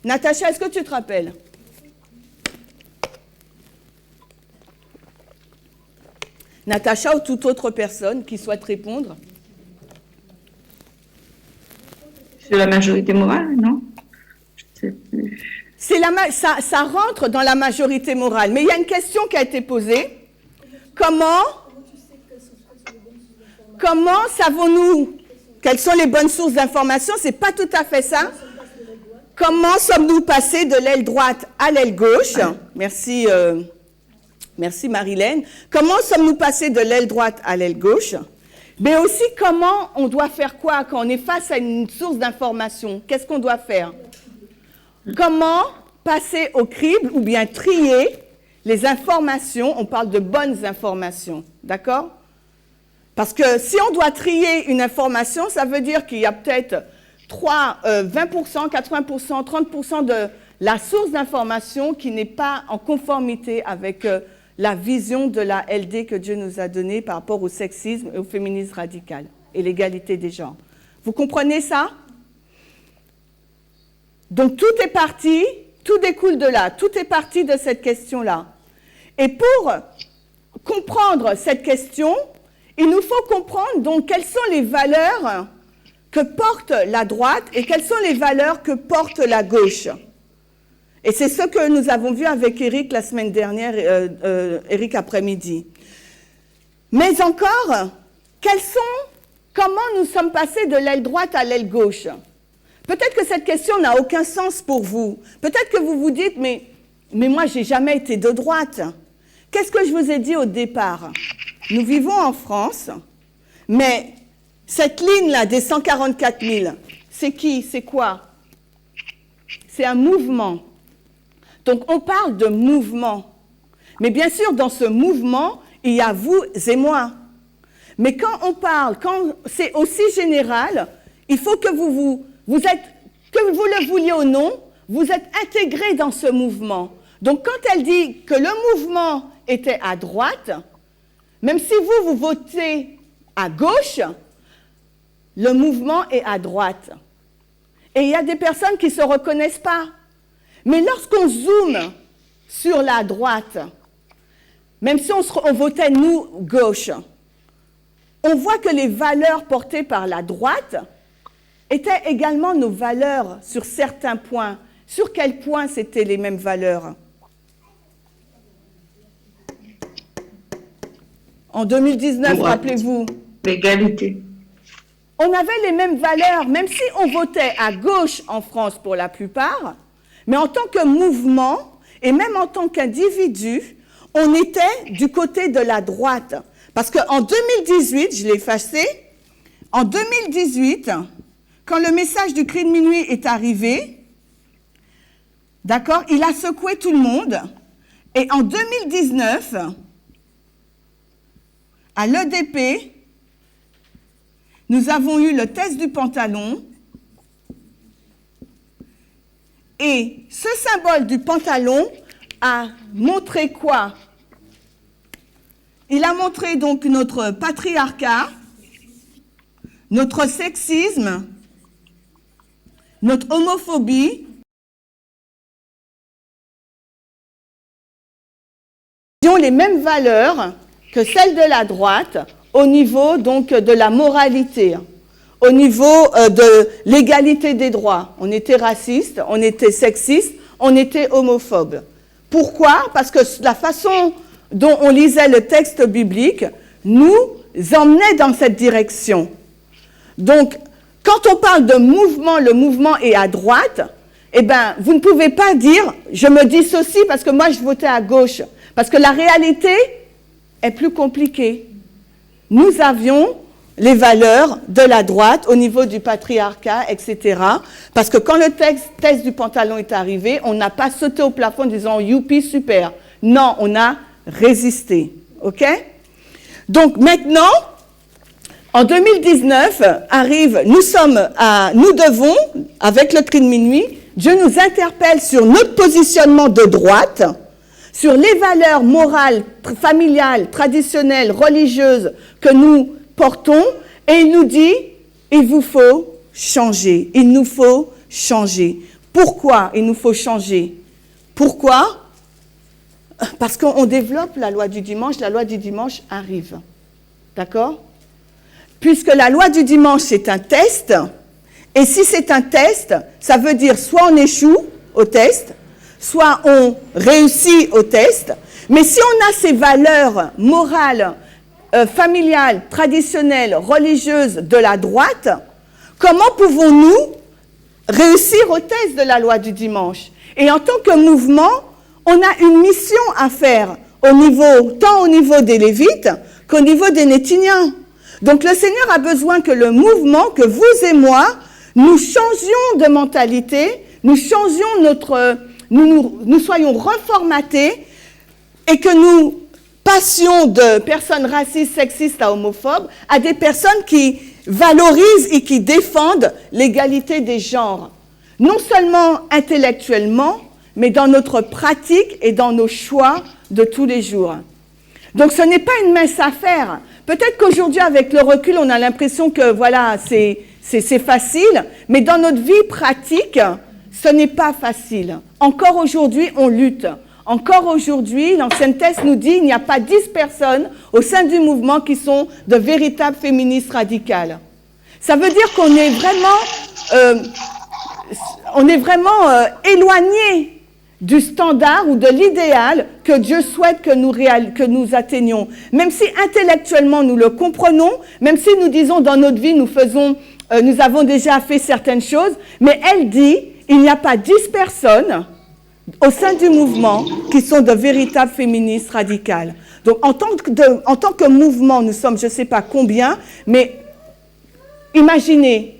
Natacha, est-ce que tu te rappelles? Natacha ou toute autre personne qui souhaite répondre? de la majorité morale, non? Je sais plus. Ça rentre dans la majorité morale. Mais il y a une question qui a été posée. Comment savons-nous quelles sont les bonnes sources d'information? C'est pas tout à fait ça. Comment sommes-nous passés de l'aile droite à l'aile gauche? Merci, merci Marilène. Comment sommes-nous passés de l'aile droite à l'aile gauche? Mais aussi, comment on doit faire quoi quand on est face à une source d'information? Qu'est-ce qu'on doit faire? Comment passer au crible ou bien trier les informations? On parle de bonnes informations, d'accord? Parce que si on doit trier une information, ça veut dire qu'il y a peut-être 20%, 80%, 30% de la source d'information qui n'est pas en conformité avec la vision de la LD que Dieu nous a donnée par rapport au sexisme et au féminisme radical et l'égalité des genres. Vous comprenez ça? Donc tout est parti, tout découle de là, tout est parti de cette question-là. Et pour comprendre cette question, il nous faut comprendre donc quelles sont les valeurs que porte la droite et quelles sont les valeurs que porte la gauche. Et c'est ce que nous avons vu avec Eric la semaine dernière, Eric après-midi. Mais encore, comment nous sommes passés de l'aile droite à l'aile gauche? Peut-être que cette question n'a aucun sens pour vous. Peut-être que vous vous dites, mais moi, j'ai jamais été de droite. Qu'est-ce que je vous ai dit au départ? Nous vivons en France, mais cette ligne-là des 144 000, c'est qui? C'est quoi? C'est un mouvement. Donc, on parle de mouvement. Mais bien sûr, dans ce mouvement, il y a vous et moi. Mais quand on parle, quand c'est aussi général, il faut que vous le vouliez ou non, vous êtes intégrés dans ce mouvement. Donc, quand elle dit que le mouvement était à droite, même si vous votez à gauche, le mouvement est à droite. Et il y a des personnes qui ne se reconnaissent pas. Mais lorsqu'on zoome sur la droite, même si on votait nous gauche, on voit que les valeurs portées par la droite étaient également nos valeurs sur certains points. Sur quels points c'était les mêmes valeurs? En 2019, rappelez-vous. L'égalité. On avait les mêmes valeurs, même si on votait à gauche en France pour la plupart, mais en tant que mouvement, et même en tant qu'individu, on était du côté de la droite. Parce qu'en 2018, je l'ai effacé, en 2018, quand le message du cri de minuit est arrivé, d'accord, il a secoué tout le monde, et en 2019, à l'EDP, nous avons eu le test du pantalon, et ce symbole du pantalon a montré quoi? Il a montré donc notre patriarcat, notre sexisme, notre homophobie, les mêmes valeurs que celles de la droite au niveau donc de la moralité, au niveau de l'égalité des droits. On était raciste, on était sexiste, on était homophobe. Pourquoi? Parce que la façon dont on lisait le texte biblique nous emmenait dans cette direction. Donc, quand on parle de mouvement, le mouvement est à droite, eh bien, vous ne pouvez pas dire « je me dissocie parce que moi je votais à gauche ». Parce que la réalité est plus compliquée. Nous avions les valeurs de la droite au niveau du patriarcat, etc. Parce que quand le test du pantalon est arrivé, on n'a pas sauté au plafond en disant « youpi, super ». Non, on a résisté. OK? Donc maintenant, en 2019, nous devons, avec le cri de minuit, Dieu nous interpelle sur notre positionnement de droite, sur les valeurs morales, familiales, traditionnelles, religieuses que nous portons, et il nous dit, il vous faut changer, il nous faut changer. Pourquoi il nous faut changer? Pourquoi? Parce qu'on développe la loi du dimanche arrive. D'accord? Puisque la loi du dimanche, c'est un test, Et si c'est un test, ça veut dire soit on échoue au test, soit on réussit au test. Mais si on a ces valeurs morales, familiales, traditionnelles, religieuses de la droite, comment pouvons-nous réussir au test de la loi du dimanche? Et en tant que mouvement, on a une mission à faire tant au niveau des Lévites qu'au niveau des Nétiniens. Donc le Seigneur a besoin que le mouvement, que vous et moi, nous changions de mentalité, nous changions nous soyons reformatés et que nous passions de personnes racistes, sexistes à homophobes à des personnes qui valorisent et qui défendent l'égalité des genres. Non seulement intellectuellement, mais dans notre pratique et dans nos choix de tous les jours. Donc ce n'est pas une mince affaire. Peut-être qu'aujourd'hui, avec le recul, on a l'impression que voilà, c'est facile, mais dans notre vie pratique, ce n'est pas facile. Encore aujourd'hui, on lutte. Encore aujourd'hui, l'ancienne thèse nous dit qu'il n'y a pas 10 personnes au sein du mouvement qui sont de véritables féministes radicales. Ça veut dire qu'on est vraiment, éloigné du standard ou de l'idéal que Dieu souhaite que nous atteignions. Même si intellectuellement nous le comprenons, même si nous disons dans notre vie nous avons déjà fait certaines choses, mais elle dit il n'y a pas 10 personnes au sein du mouvement qui sont de véritables féministes radicales. Donc en tant que mouvement, nous sommes je ne sais pas combien, mais imaginez.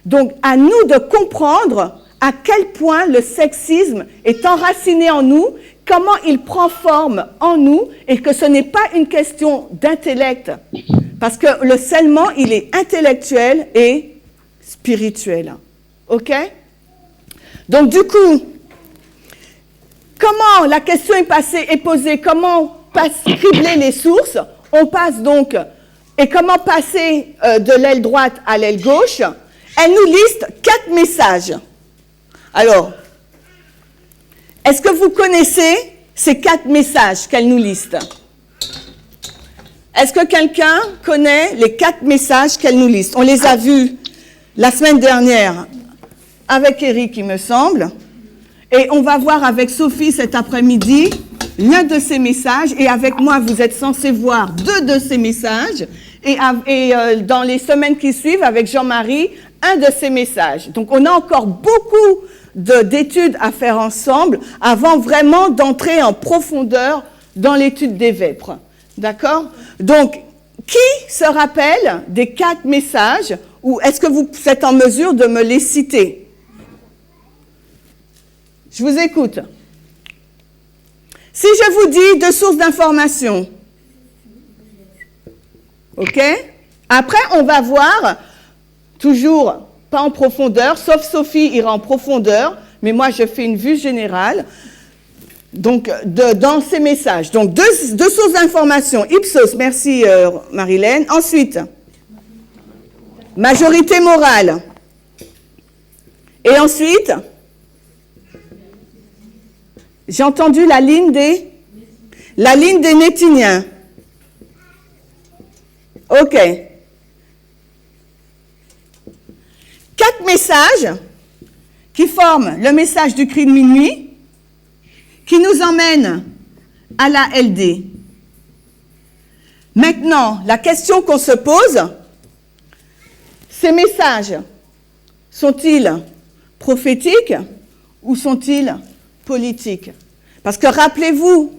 Donc à nous de comprendre à quel point le sexisme est enraciné en nous, comment il prend forme en nous, et que ce n'est pas une question d'intellect, parce que le scellement, il est intellectuel et spirituel. OK? Donc du coup, comment la question est posée, comment cribler les sources? On passe donc, et comment passer de l'aile droite à l'aile gauche? Elle nous liste 4 messages. Alors, est-ce que vous connaissez ces 4 messages qu'elle nous liste? Est-ce que quelqu'un connaît les 4 messages qu'elle nous liste? On les a vus la semaine dernière avec Eric, il me semble. Et on va voir avec Sophie cet après-midi l'un de ces messages. Et avec moi, vous êtes censés voir 2 de ces messages. Et dans les semaines qui suivent, avec Jean-Marie, un de ces messages. Donc, on a encore beaucoup d'études à faire ensemble avant vraiment d'entrer en profondeur dans l'étude des vêpres. D'accord? Donc, qui se rappelle des 4 messages ou est-ce que vous êtes en mesure de me les citer? Je vous écoute. Si je vous dis 2 sources d'information, OK? Après, on va voir, toujours pas en profondeur, sauf Sophie ira en profondeur, mais moi je fais une vue générale, donc dans ces messages. Donc deux sources d'information, Ipsos, merci Marilène. Ensuite, majorité morale. Et ensuite, j'ai entendu la ligne des Nétiniens. OK. 4 messages qui forment le message du cri de minuit, qui nous emmène à la LD. Maintenant, la question qu'on se pose, ces messages, sont-ils prophétiques ou sont-ils politiques? Parce que rappelez-vous,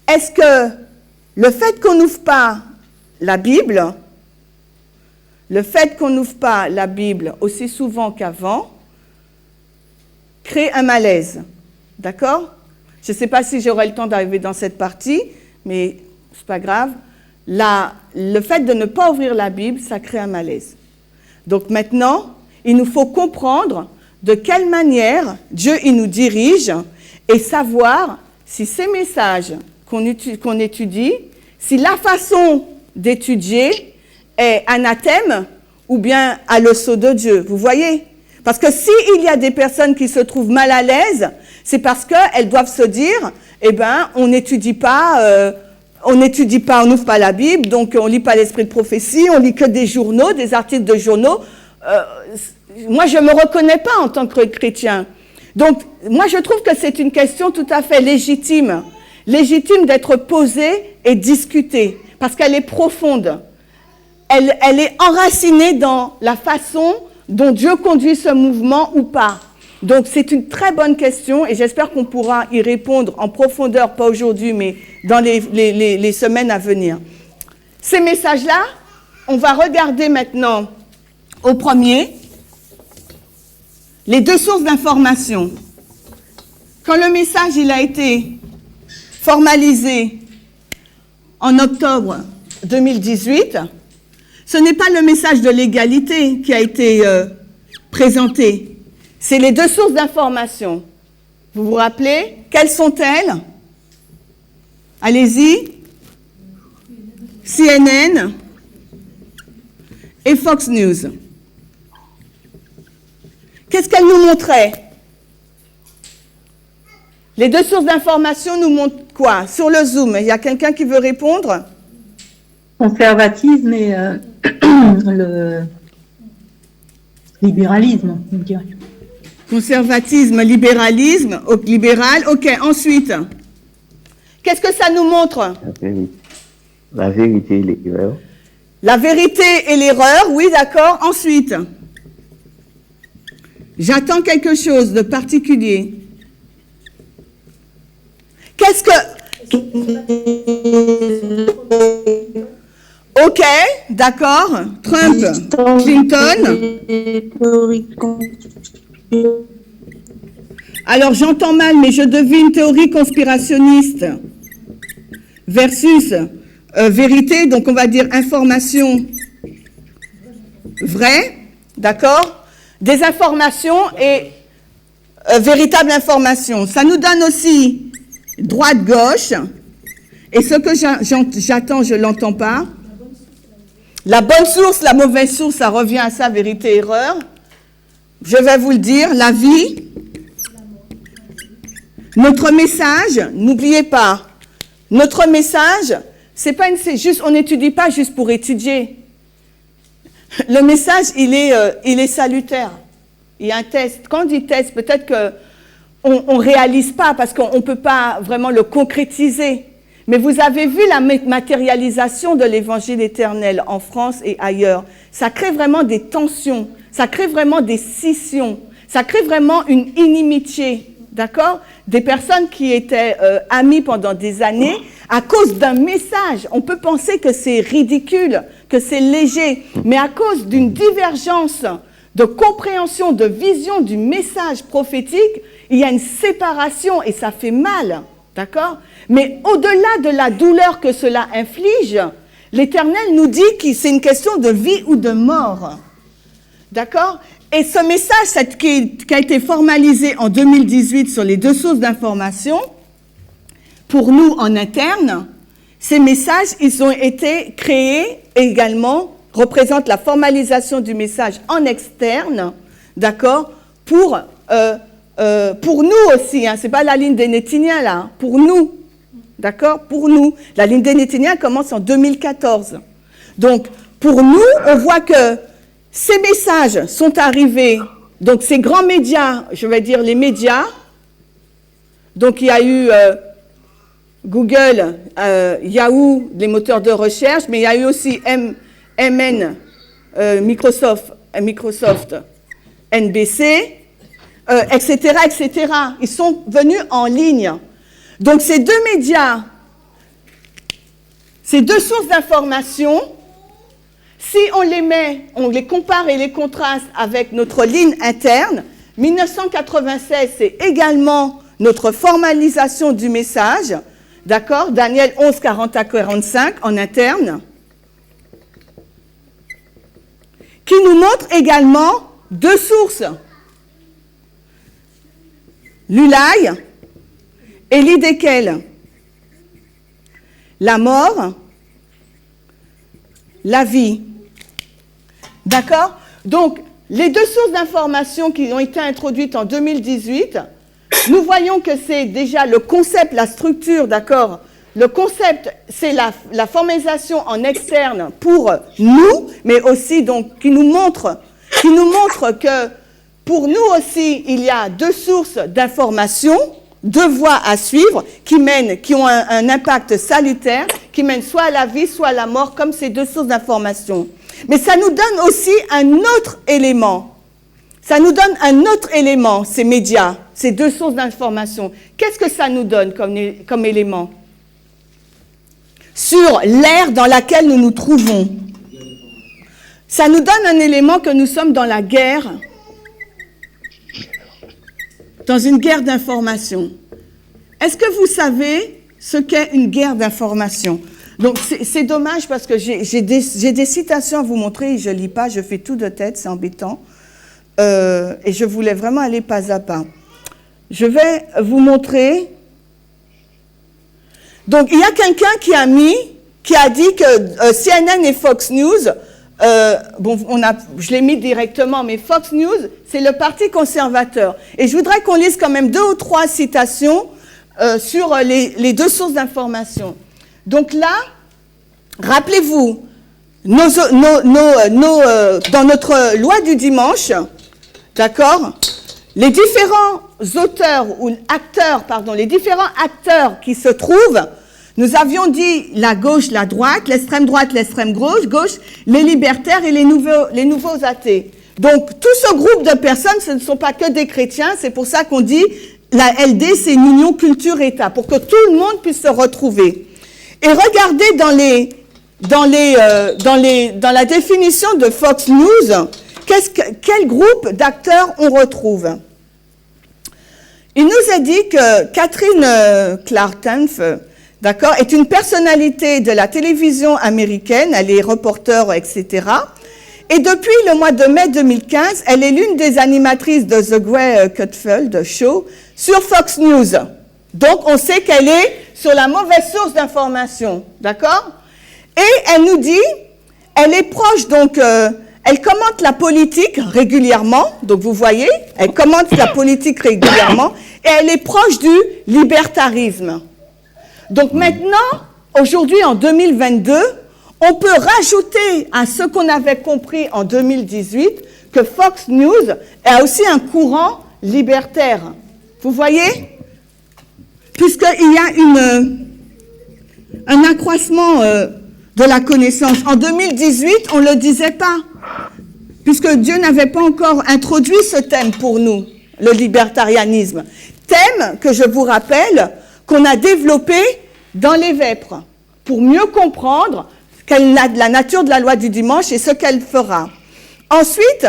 est-ce que le fait qu'on n'ouvre pas la Bible, aussi souvent qu'avant, crée un malaise. D'accord? Je ne sais pas si j'aurai le temps d'arriver dans cette partie, mais c'est pas grave. Le fait de ne pas ouvrir la Bible, ça crée un malaise. Donc maintenant, il nous faut comprendre de quelle manière Dieu il nous dirige et savoir si ces messages qu'on étudie, si la façon d'étudier est anathème ou bien à le sceau de Dieu. Vous voyez? Parce que s'il y a des personnes qui se trouvent mal à l'aise, c'est parce qu'elles doivent se dire, eh ben, on n'ouvre pas la Bible, donc on lit pas l'esprit de prophétie, on lit que des journaux, des articles de journaux. moi, je ne me reconnais pas en tant que chrétien. Donc, moi, je trouve que c'est une question tout à fait légitime d'être posée et discutée, parce qu'elle est profonde. Elle est enracinée dans la façon dont Dieu conduit ce mouvement ou pas. Donc, c'est une très bonne question et j'espère qu'on pourra y répondre en profondeur, pas aujourd'hui, mais dans les semaines à venir. Ces messages-là, on va regarder maintenant au premier les deux sources d'information. Quand le message il a été formalisé en octobre 2018, ce n'est pas le message de l'égalité qui a été présenté. C'est les deux sources d'information. Vous vous rappelez? Quelles sont-elles? Allez-y. CNN et Fox News. Qu'est-ce qu'elles nous montraient? Les deux sources d'information nous montrent quoi? Sur le Zoom, il y a quelqu'un qui veut répondre? Conservatisme et le libéralisme, on dirait. Conservatisme, libéralisme, libéral. Ok, ensuite. Qu'est-ce que ça nous montre? La vérité et l'erreur. La vérité et l'erreur, oui, d'accord. Ensuite. J'attends quelque chose de particulier. Qu'est-ce que... Ok, d'accord. Trump, Clinton. Alors, j'entends mal, mais je devine théorie conspirationniste versus vérité, donc on va dire information vraie, d'accord? Des informations et véritable information. Ça nous donne aussi droite-gauche, et ce que j'attends, je ne l'entends pas. La bonne source, la mauvaise source, ça revient à ça, vérité-erreur. Je vais vous le dire, la vie, notre message, n'oubliez pas, notre message, c'est juste, on n'étudie pas juste pour étudier. Le message, il est salutaire. Il y a un test. Quand on dit test, peut-être qu'on ne réalise pas parce qu'on ne peut pas vraiment le concrétiser. Mais vous avez vu la matérialisation de l'évangile éternel en France et ailleurs. Ça crée vraiment des tensions, ça crée vraiment des scissions, ça crée vraiment une inimitié, d'accord? Des personnes qui étaient amies pendant des années à cause d'un message. On peut penser que c'est ridicule, que c'est léger, mais à cause d'une divergence de compréhension, de vision du message prophétique, il y a une séparation et ça fait mal. D'accord? Mais au-delà de la douleur que cela inflige, l'Éternel nous dit que c'est une question de vie ou de mort. D'accord? Et ce message qui a été formalisé en 2018 sur les deux sources d'information, pour nous en interne, ces messages, ils ont été créés également, représentent la formalisation du message en externe, d'accord? Pour nous aussi, hein, ce n'est pas la ligne des Nétiniens là, pour nous, d'accord? Pour nous. La ligne des Nétiniens commence en 2014. Donc, pour nous, on voit que ces messages sont arrivés, donc ces grands médias, je vais dire les médias, donc il y a eu Google, Yahoo, les moteurs de recherche, mais il y a eu aussi Microsoft, NBC, etc., etc. Ils sont venus en ligne. Donc ces deux médias, ces deux sources d'information, si on les compare et les contraste avec notre ligne interne, 1996, c'est également notre formalisation du message, d'accord? Daniel 11, 40 à 45 en interne, qui nous montre également deux sources. L'Ulaï et l'Idékel. La mort, la vie. D'accord? Donc, les deux sources d'information qui ont été introduites en 2018, nous voyons que c'est déjà le concept, la structure, d'accord? Le concept, c'est la formalisation en externe pour nous, mais aussi donc qui nous montre qui nous montre que pour nous aussi, il y a deux sources d'information, deux voies à suivre qui ont un impact salutaire, qui mènent soit à la vie, soit à la mort, comme ces deux sources d'information. Mais ça nous donne aussi un autre élément. Ça nous donne un autre élément, ces médias, ces deux sources d'information. Qu'est-ce que ça nous donne comme élément? Sur l'ère dans laquelle nous nous trouvons. Ça nous donne un élément que nous sommes dans la guerre, dans une guerre d'information. Est-ce que vous savez ce qu'est une guerre d'information? Donc, c'est dommage parce que j'ai des citations à vous montrer, je ne lis pas, je fais tout de tête, c'est embêtant. Et je voulais vraiment aller pas à pas. Je vais vous montrer. Donc, il y a quelqu'un qui a dit que CNN et Fox News, je l'ai mis directement, mais Fox News, c'est le parti conservateur. Et je voudrais qu'on lise quand même 2 ou 3 citations sur les deux sources d'information. Donc là, rappelez-vous, dans notre loi du dimanche, d'accord, les différents acteurs qui se trouvent, nous avions dit la gauche, la droite, l'extrême droite, l'extrême gauche, les libertaires et les nouveaux athées. Donc, tout ce groupe de personnes, ce ne sont pas que des chrétiens, c'est pour ça qu'on dit la LD, c'est une union culture-État, pour que tout le monde puisse se retrouver. Et regardez dans la définition de Fox News, quel groupe d'acteurs on retrouve? Il nous a dit que Catherine Clark, d'accord, est une personnalité de la télévision américaine, elle est reporter, etc. Et depuis le mois de mai 2015, elle est l'une des animatrices de The Grey Cutfield Show sur Fox News. Donc, on sait qu'elle est sur la mauvaise source d'information, d'accord? Et elle nous dit, elle est proche, donc, elle commente la politique régulièrement, donc vous voyez, elle commente la politique régulièrement, et elle est proche du libertarisme. Donc maintenant, aujourd'hui, en 2022, on peut rajouter à ce qu'on avait compris en 2018 que Fox News a aussi un courant libertaire. Vous voyez? Puisqu'il y a un accroissement de la connaissance. En 2018, on ne le disait pas, puisque Dieu n'avait pas encore introduit ce thème pour nous, le libertarianisme. Thème que je vous rappelle, qu'on a développé dans les Vêpres, pour mieux comprendre la nature de la loi du dimanche et ce qu'elle fera. Ensuite,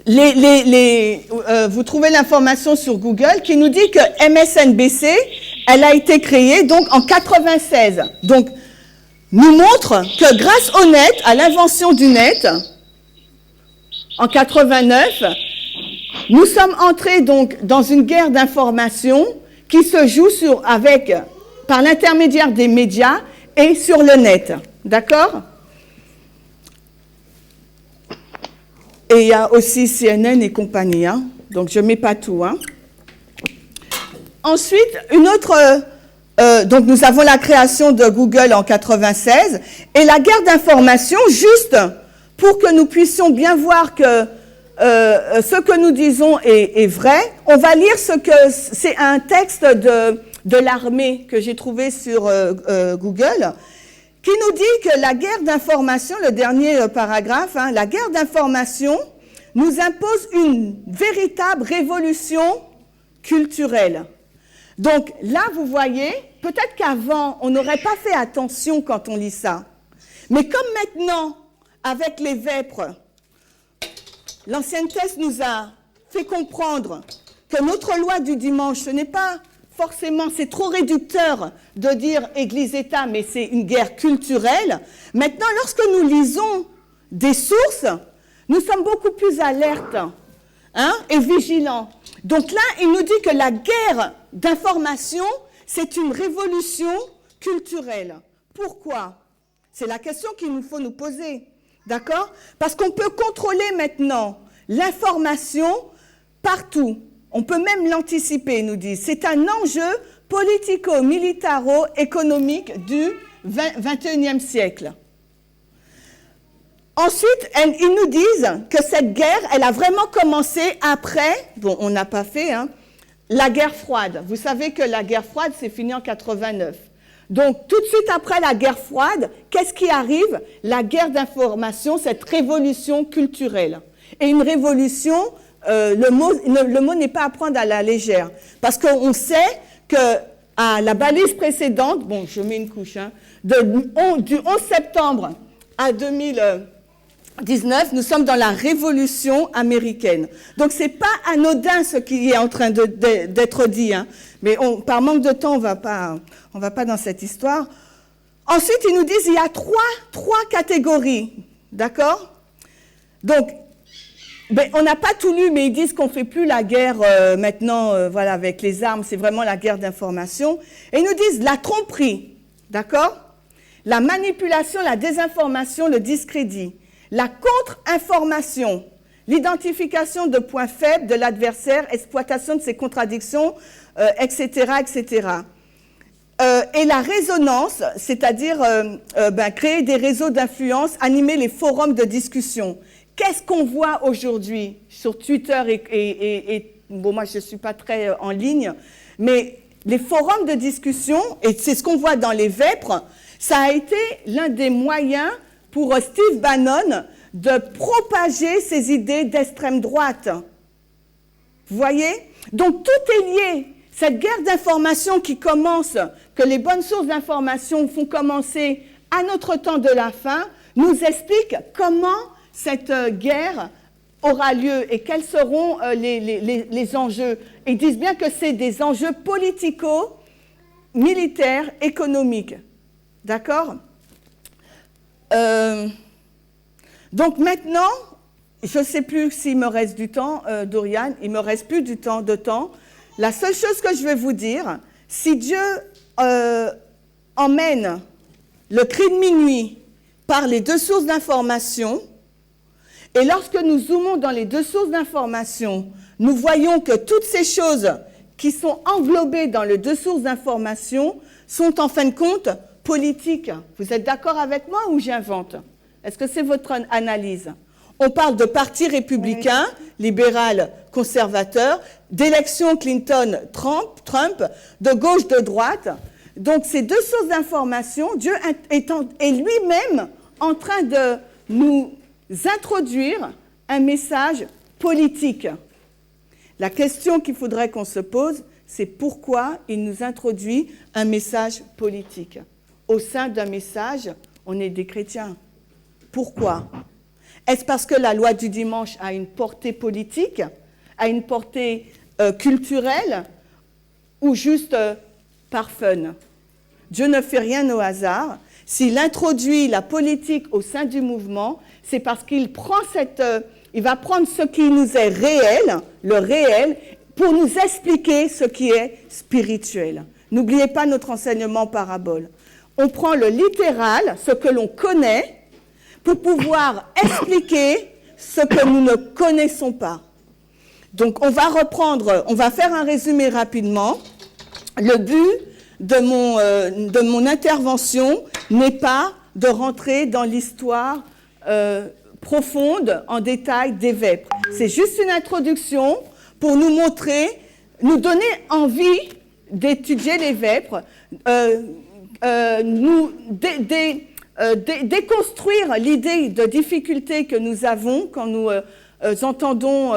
vous trouvez l'information sur Google qui nous dit que MSNBC, elle a été créée donc en 96. Donc, nous montre que grâce au net, à l'invention du net, en 89, nous sommes entrés donc dans une guerre d'information qui se joue par l'intermédiaire des médias et sur le net. D'accord? Et il y a aussi CNN et compagnie, hein? Donc je ne mets pas tout. Hein? Ensuite, donc nous avons la création de Google en 96 et la guerre d'information, juste pour que nous puissions bien voir que ce que nous disons est vrai, on va lire c'est un texte de l'armée que j'ai trouvé sur Google, qui nous dit que la guerre d'information, le dernier paragraphe, hein, la guerre d'information nous impose une véritable révolution culturelle. Donc là, vous voyez, peut-être qu'avant, on n'aurait pas fait attention quand on lit ça. Mais comme maintenant, avec les Vêpres, l'ancienne thèse nous a fait comprendre que notre loi du dimanche, ce n'est pas forcément, c'est trop réducteur de dire Église-État, mais c'est une guerre culturelle. Maintenant, lorsque nous lisons des sources, nous sommes beaucoup plus alertes, hein, et vigilants. Donc là, il nous dit que la guerre d'information, c'est une révolution culturelle. Pourquoi? C'est la question qu'il nous faut nous poser. D'accord? Parce qu'on peut contrôler maintenant l'information partout. On peut même l'anticiper, nous disent. C'est un enjeu politico-militaro-économique du XXIe siècle. Ensuite, ils nous disent que cette guerre, elle a vraiment commencé après, bon, on n'a pas fait, hein, la guerre froide. Vous savez que la guerre froide, c'est fini en 89. Donc, tout de suite après la guerre froide, qu'est-ce qui arrive? La guerre d'information, cette révolution culturelle. Et une révolution, le mot n'est pas à prendre à la légère. Parce qu'on sait qu'à la balise précédente, bon, je mets une couche, hein, du 11 septembre à 2019, nous sommes dans la révolution américaine. Donc, ce n'est pas anodin ce qui est en train d'être dit, hein. Mais par manque de temps, on va pas dans cette histoire. Ensuite, ils nous disent qu'il y a trois catégories, d'accord? Donc, ben, on n'a pas tout lu, mais ils disent qu'on ne fait plus la guerre maintenant, voilà, avec les armes, c'est vraiment la guerre d'information. Et ils nous disent la tromperie, d'accord? La manipulation, la désinformation, le discrédit, la contre-information, l'identification de points faibles de l'adversaire, exploitation de ses contradictions, etc., etc. Et la résonance, c'est-à-dire créer des réseaux d'influence, animer les forums de discussion. Qu'est-ce qu'on voit aujourd'hui sur Twitter et bon, moi je ne suis pas très en ligne, mais les forums de discussion, et c'est ce qu'on voit dans les vêpres, ça a été l'un des moyens pour Steve Bannon de propager ses idées d'extrême droite. Vous voyez? Donc tout est lié. Cette guerre d'information qui commence, que les bonnes sources d'information font commencer à notre temps de la fin, nous explique comment cette guerre aura lieu et quels seront les enjeux. Ils disent bien que c'est des enjeux politico, militaires, économiques. D'accord? Donc maintenant, je ne sais plus s'il me reste du temps, Dorian, il ne me reste plus de temps. La seule chose que je vais vous dire, si Dieu emmène le cri de minuit par les deux sources d'information, et lorsque nous zoomons dans les deux sources d'information, nous voyons que toutes ces choses qui sont englobées dans les deux sources d'information sont en fin de compte politiques. Vous êtes d'accord avec moi ou j'invente? Est-ce que c'est votre analyse? On parle de parti républicain, libéral, conservateur, d'élection Clinton-Trump, de gauche, de droite. Donc, ces deux sources d'information, Dieu est lui-même en train de nous introduire un message politique. La question qu'il faudrait qu'on se pose, c'est pourquoi il nous introduit un message politique. Au sein d'un message, on est des chrétiens. Pourquoi? Est-ce parce que la loi du dimanche a une portée politique, a une portée culturelle, ou juste par fun? Dieu ne fait rien au hasard. S'il introduit la politique au sein du mouvement, c'est parce qu'il va prendre ce qui nous est réel, le réel, pour nous expliquer ce qui est spirituel. N'oubliez pas notre enseignement parabole. On prend le littéral, ce que l'on connaît, pour pouvoir expliquer ce que nous ne connaissons pas. Donc, on va faire un résumé rapidement. Le but de mon intervention n'est pas de rentrer dans l'histoire profonde, en détail, des vêpres. C'est juste une introduction pour nous montrer, nous donner envie d'étudier les vêpres, déconstruire l'idée de difficulté que nous avons quand nous entendons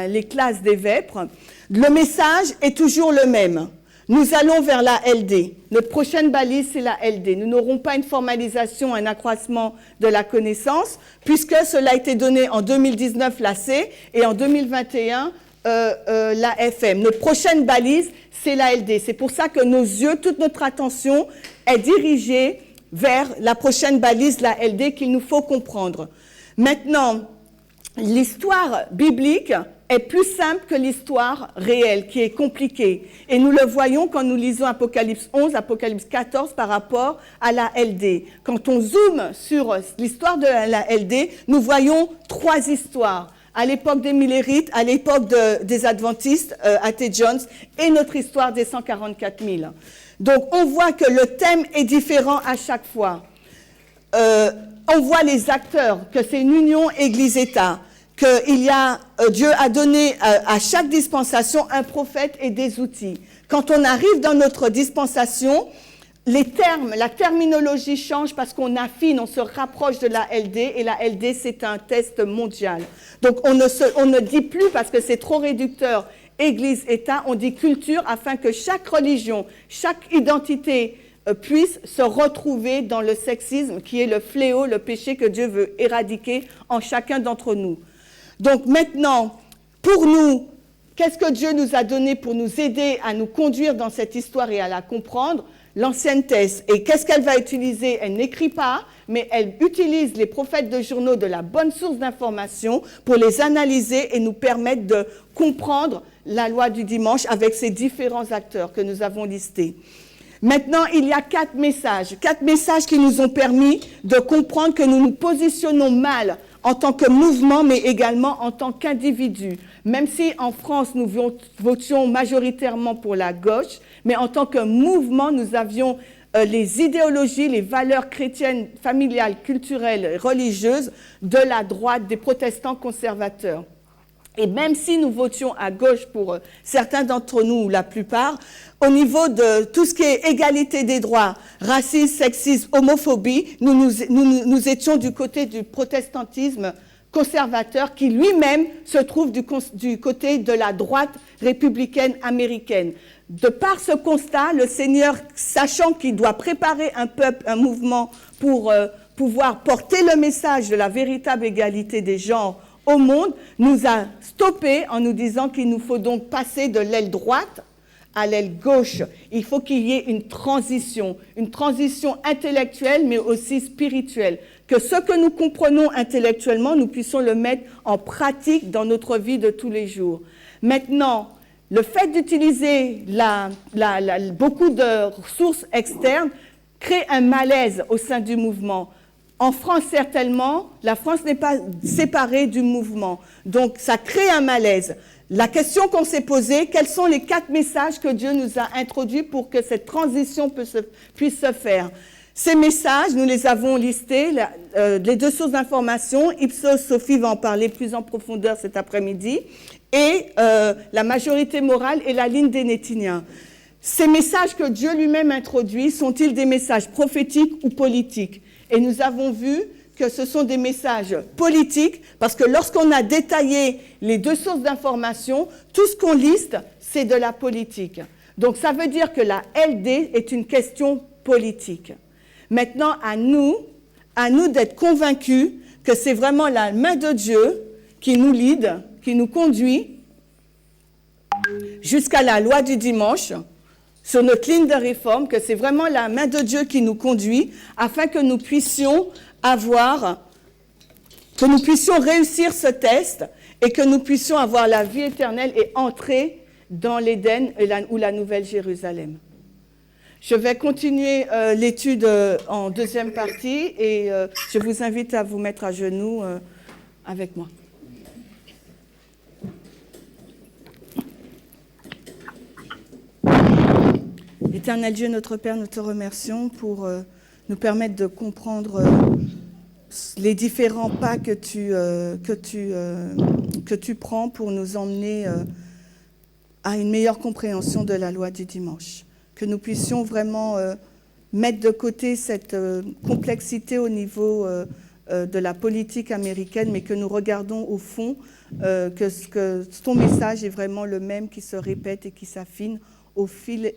les classes des vêpres. Le message est toujours le même. Nous allons vers la LD. Notre prochaine balise, c'est la LD. Nous n'aurons pas une formalisation, un accroissement de la connaissance, puisque cela a été donné en 2019, la C, et en 2021, la FM. Notre prochaine balise, c'est la LD. C'est pour ça que nos yeux, toute notre attention est dirigée vers la prochaine balise, la LD, qu'il nous faut comprendre. Maintenant, l'histoire biblique est plus simple que l'histoire réelle, qui est compliquée. Et nous le voyons quand nous lisons Apocalypse 11, Apocalypse 14 par rapport à la LD. Quand on zoome sur l'histoire de la LD, nous voyons trois histoires. À l'époque des Millérites, à l'époque des Adventistes, A.T. Jones, et notre histoire des 144 000. Donc, on voit que le thème est différent à chaque fois. on voit les acteurs, que c'est une union Église-État, que Dieu a donné à chaque dispensation un prophète et des outils. Quand on arrive dans notre dispensation, les termes, la terminologie change parce qu'on affine, on se rapproche de la LD, et la LD, c'est un test mondial. Donc, on ne dit plus, parce que c'est trop réducteur, Église-État, on dit culture, afin que chaque religion, chaque identité puisse se retrouver dans le sexisme, qui est le fléau, le péché que Dieu veut éradiquer en chacun d'entre nous. Donc maintenant, pour nous, qu'est-ce que Dieu nous a donné pour nous aider à nous conduire dans cette histoire et à la comprendre? L'ancienne thèse. Et qu'est-ce qu'elle va utiliser? Elle n'écrit pas, mais elle utilise les prophètes de journaux de la bonne source d'information pour les analyser et nous permettre de comprendre la loi du dimanche avec ces différents acteurs que nous avons listés. Maintenant, il y a 4 messages qui nous ont permis de comprendre que nous nous positionnons mal en tant que mouvement, mais également en tant qu'individu. Même si en France, nous votions majoritairement pour la gauche, mais en tant que mouvement, nous avions les idéologies, les valeurs chrétiennes, familiales, culturelles, religieuses de la droite, des protestants conservateurs. Et même si nous votions à gauche pour certains d'entre nous, ou la plupart, au niveau de tout ce qui est égalité des droits, racisme, sexisme, homophobie, nous étions du côté du protestantisme conservateur qui lui-même se trouve du côté de la droite républicaine américaine. De par ce constat, le Seigneur, sachant qu'il doit préparer un peuple, un mouvement pour pouvoir porter le message de la véritable égalité des genres au monde, nous a stoppés en nous disant qu'il nous faut donc passer de l'aile droite à l'aile gauche. Il faut qu'il y ait une transition intellectuelle mais aussi spirituelle. Que ce que nous comprenons intellectuellement, nous puissions le mettre en pratique dans notre vie de tous les jours. Maintenant, le fait d'utiliser beaucoup de ressources externes crée un malaise au sein du mouvement. En France, certainement, la France n'est pas séparée du mouvement. Donc, ça crée un malaise. La question qu'on s'est posée, quels sont les 4 messages que Dieu nous a introduits pour que cette transition puisse se faire? Ces messages, nous les avons listés, les 2 sources d'information. Ipsos, Sophie va en parler plus en profondeur cet après-midi, et la majorité morale et la ligne des Nétiniens. Ces messages que Dieu lui-même introduit, sont-ils des messages prophétiques ou politiques? Et nous avons vu que ce sont des messages politiques, parce que lorsqu'on a détaillé les 2 sources d'information, tout ce qu'on liste, c'est de la politique. Donc ça veut dire que la LD est une question politique. Maintenant, à nous d'être convaincus que c'est vraiment la main de Dieu qui nous lead, qui nous conduit jusqu'à la loi du dimanche, sur notre ligne de réforme, que c'est vraiment la main de Dieu qui nous conduit, afin que nous puissions réussir ce test et que nous puissions avoir la vie éternelle et entrer dans l'Éden ou la Nouvelle Jérusalem. Je vais continuer l'étude en deuxième partie et je vous invite à vous mettre à genoux avec moi. Éternel Dieu, notre Père, nous te remercions pour nous permettre de comprendre les différents pas que tu prends pour nous emmener à une meilleure compréhension de la loi du dimanche. Que nous puissions vraiment mettre de côté cette complexité au niveau de la politique américaine, mais que nous regardons au fond que ton message est vraiment le même qui se répète et qui s'affine au fil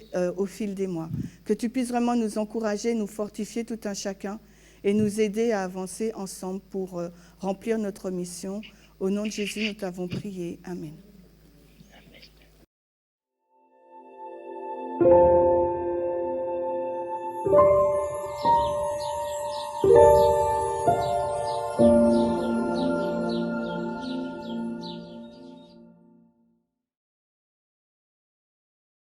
des mois. Que tu puisses vraiment nous encourager, nous fortifier tout un chacun et nous aider à avancer ensemble pour remplir notre mission. Au nom de Jésus, nous t'avons prié. Amen. Amen.